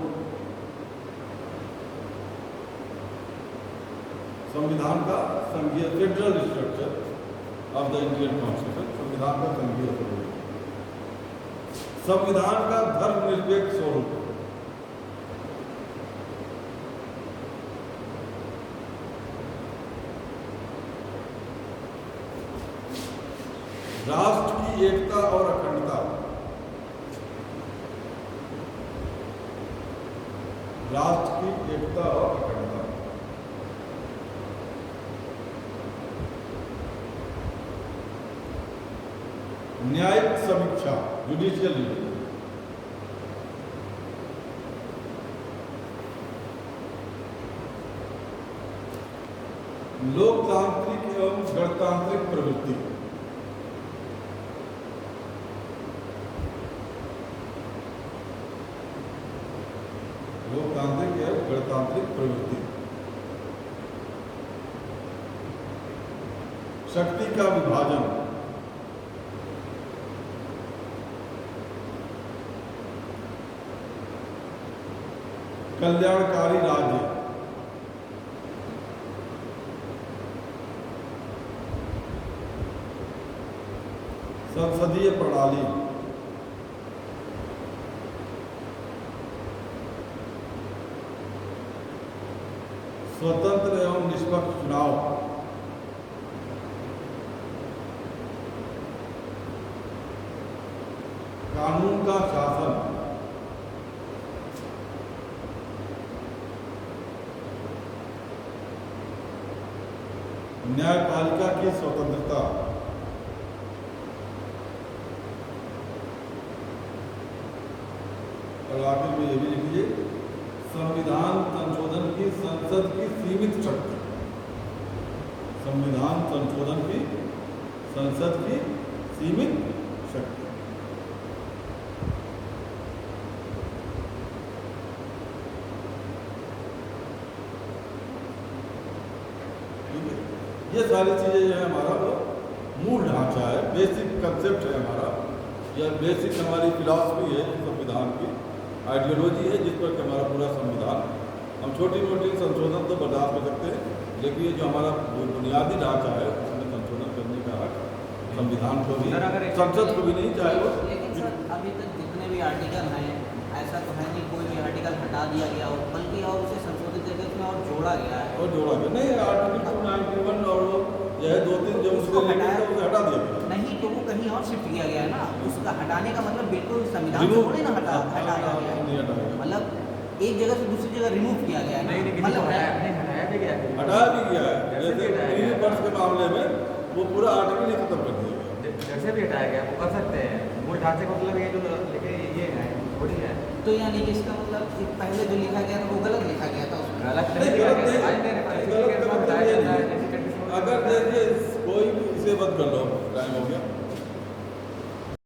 Speaker 1: संविधान का संघीय federal structure of the Indian constitution, संविधान का संघीय स्वरूप, संविधान का धर्मनिरपेक्ष स्वरूप, राष्ट्र की एकता और अखंडता, राष्ट्र की एकता और अखंडता, न्यायिक समीक्षा, जुडिशियल रिव्यू, लोकतांत्रिक एवं गणतांत्रिक प्रवृत्ति, लोकतांत्रिक एवं गणतांत्रिक प्रवृत्ति, शक्ति का विभाजन, कल्याणकारी राज्य, संसदीय प्रणाली, स्वतंत्र एवं निष्पक्ष चुनाव, कानून का शासन, न्यायपालिका की स्वतंत्रता, और आखिर में ये भी लिखिए संविधान संशोधन की संसद की सीमित शक्ति, संविधान संशोधन की संसद की सीमित शक्ति। ये सारी चीज़ें जो है हमारा वो मूल ढांचा है, बेसिक कंसेप्ट है हमारा, या बेसिक हमारी फिलॉसफी है संविधान की, आइडियोलॉजी है जिस पर कि हमारा पूरा संविधान, हम छोटी मोटी संशोधन तो बर्दाश्त कर सकते हैं, लेकिन ये जो हमारा बुनियादी ढांचा है उसमें संशोधन करने का हक संविधान को भी, संसद को भी नहीं, चाहे वो।
Speaker 3: लेकिन सर अभी तक जितने भी आर्टिकल हैं, ऐसा तो है नहीं कोई भी आर्टिकल हटा दिया गया हो, बल्कि और उसे संशोधित करके उसमें और जोड़ा गया है।
Speaker 1: और जोड़ा गया नहीं, आर्टिकल 291 और वो यह 2-3 जो उसको हटा दिया गया
Speaker 3: नहीं, तो वो कहीं और शिफ्ट किया गया है ना, उसका हटाने का मतलब बिल्कुल संविधान से थोड़ी ना हटाया गया है, मतलब एक जगह से दूसरी जगह रिमूव किया गया है, मतलब
Speaker 2: हटाया भी गया है,
Speaker 1: हटाया भी गया है। जैसे प्रीमियम फंड्स के मामले में वो पूरा आर्टिकल ही खत्म कर दिया गया,
Speaker 2: जैसे भी हटाया गया वो कर सकते हैं, मूल ढांचे का मतलब ये जो लिखे ये है थोड़ी है।
Speaker 3: तो यानी कि इसका मतलब कि पहले जो लिखा गया था वो गलत लिखा गया था उसमें।
Speaker 2: गलत
Speaker 1: नहीं, गलत नहीं, अगर देखिए कोई भी इसे मत कर लो, टाइम हो गया।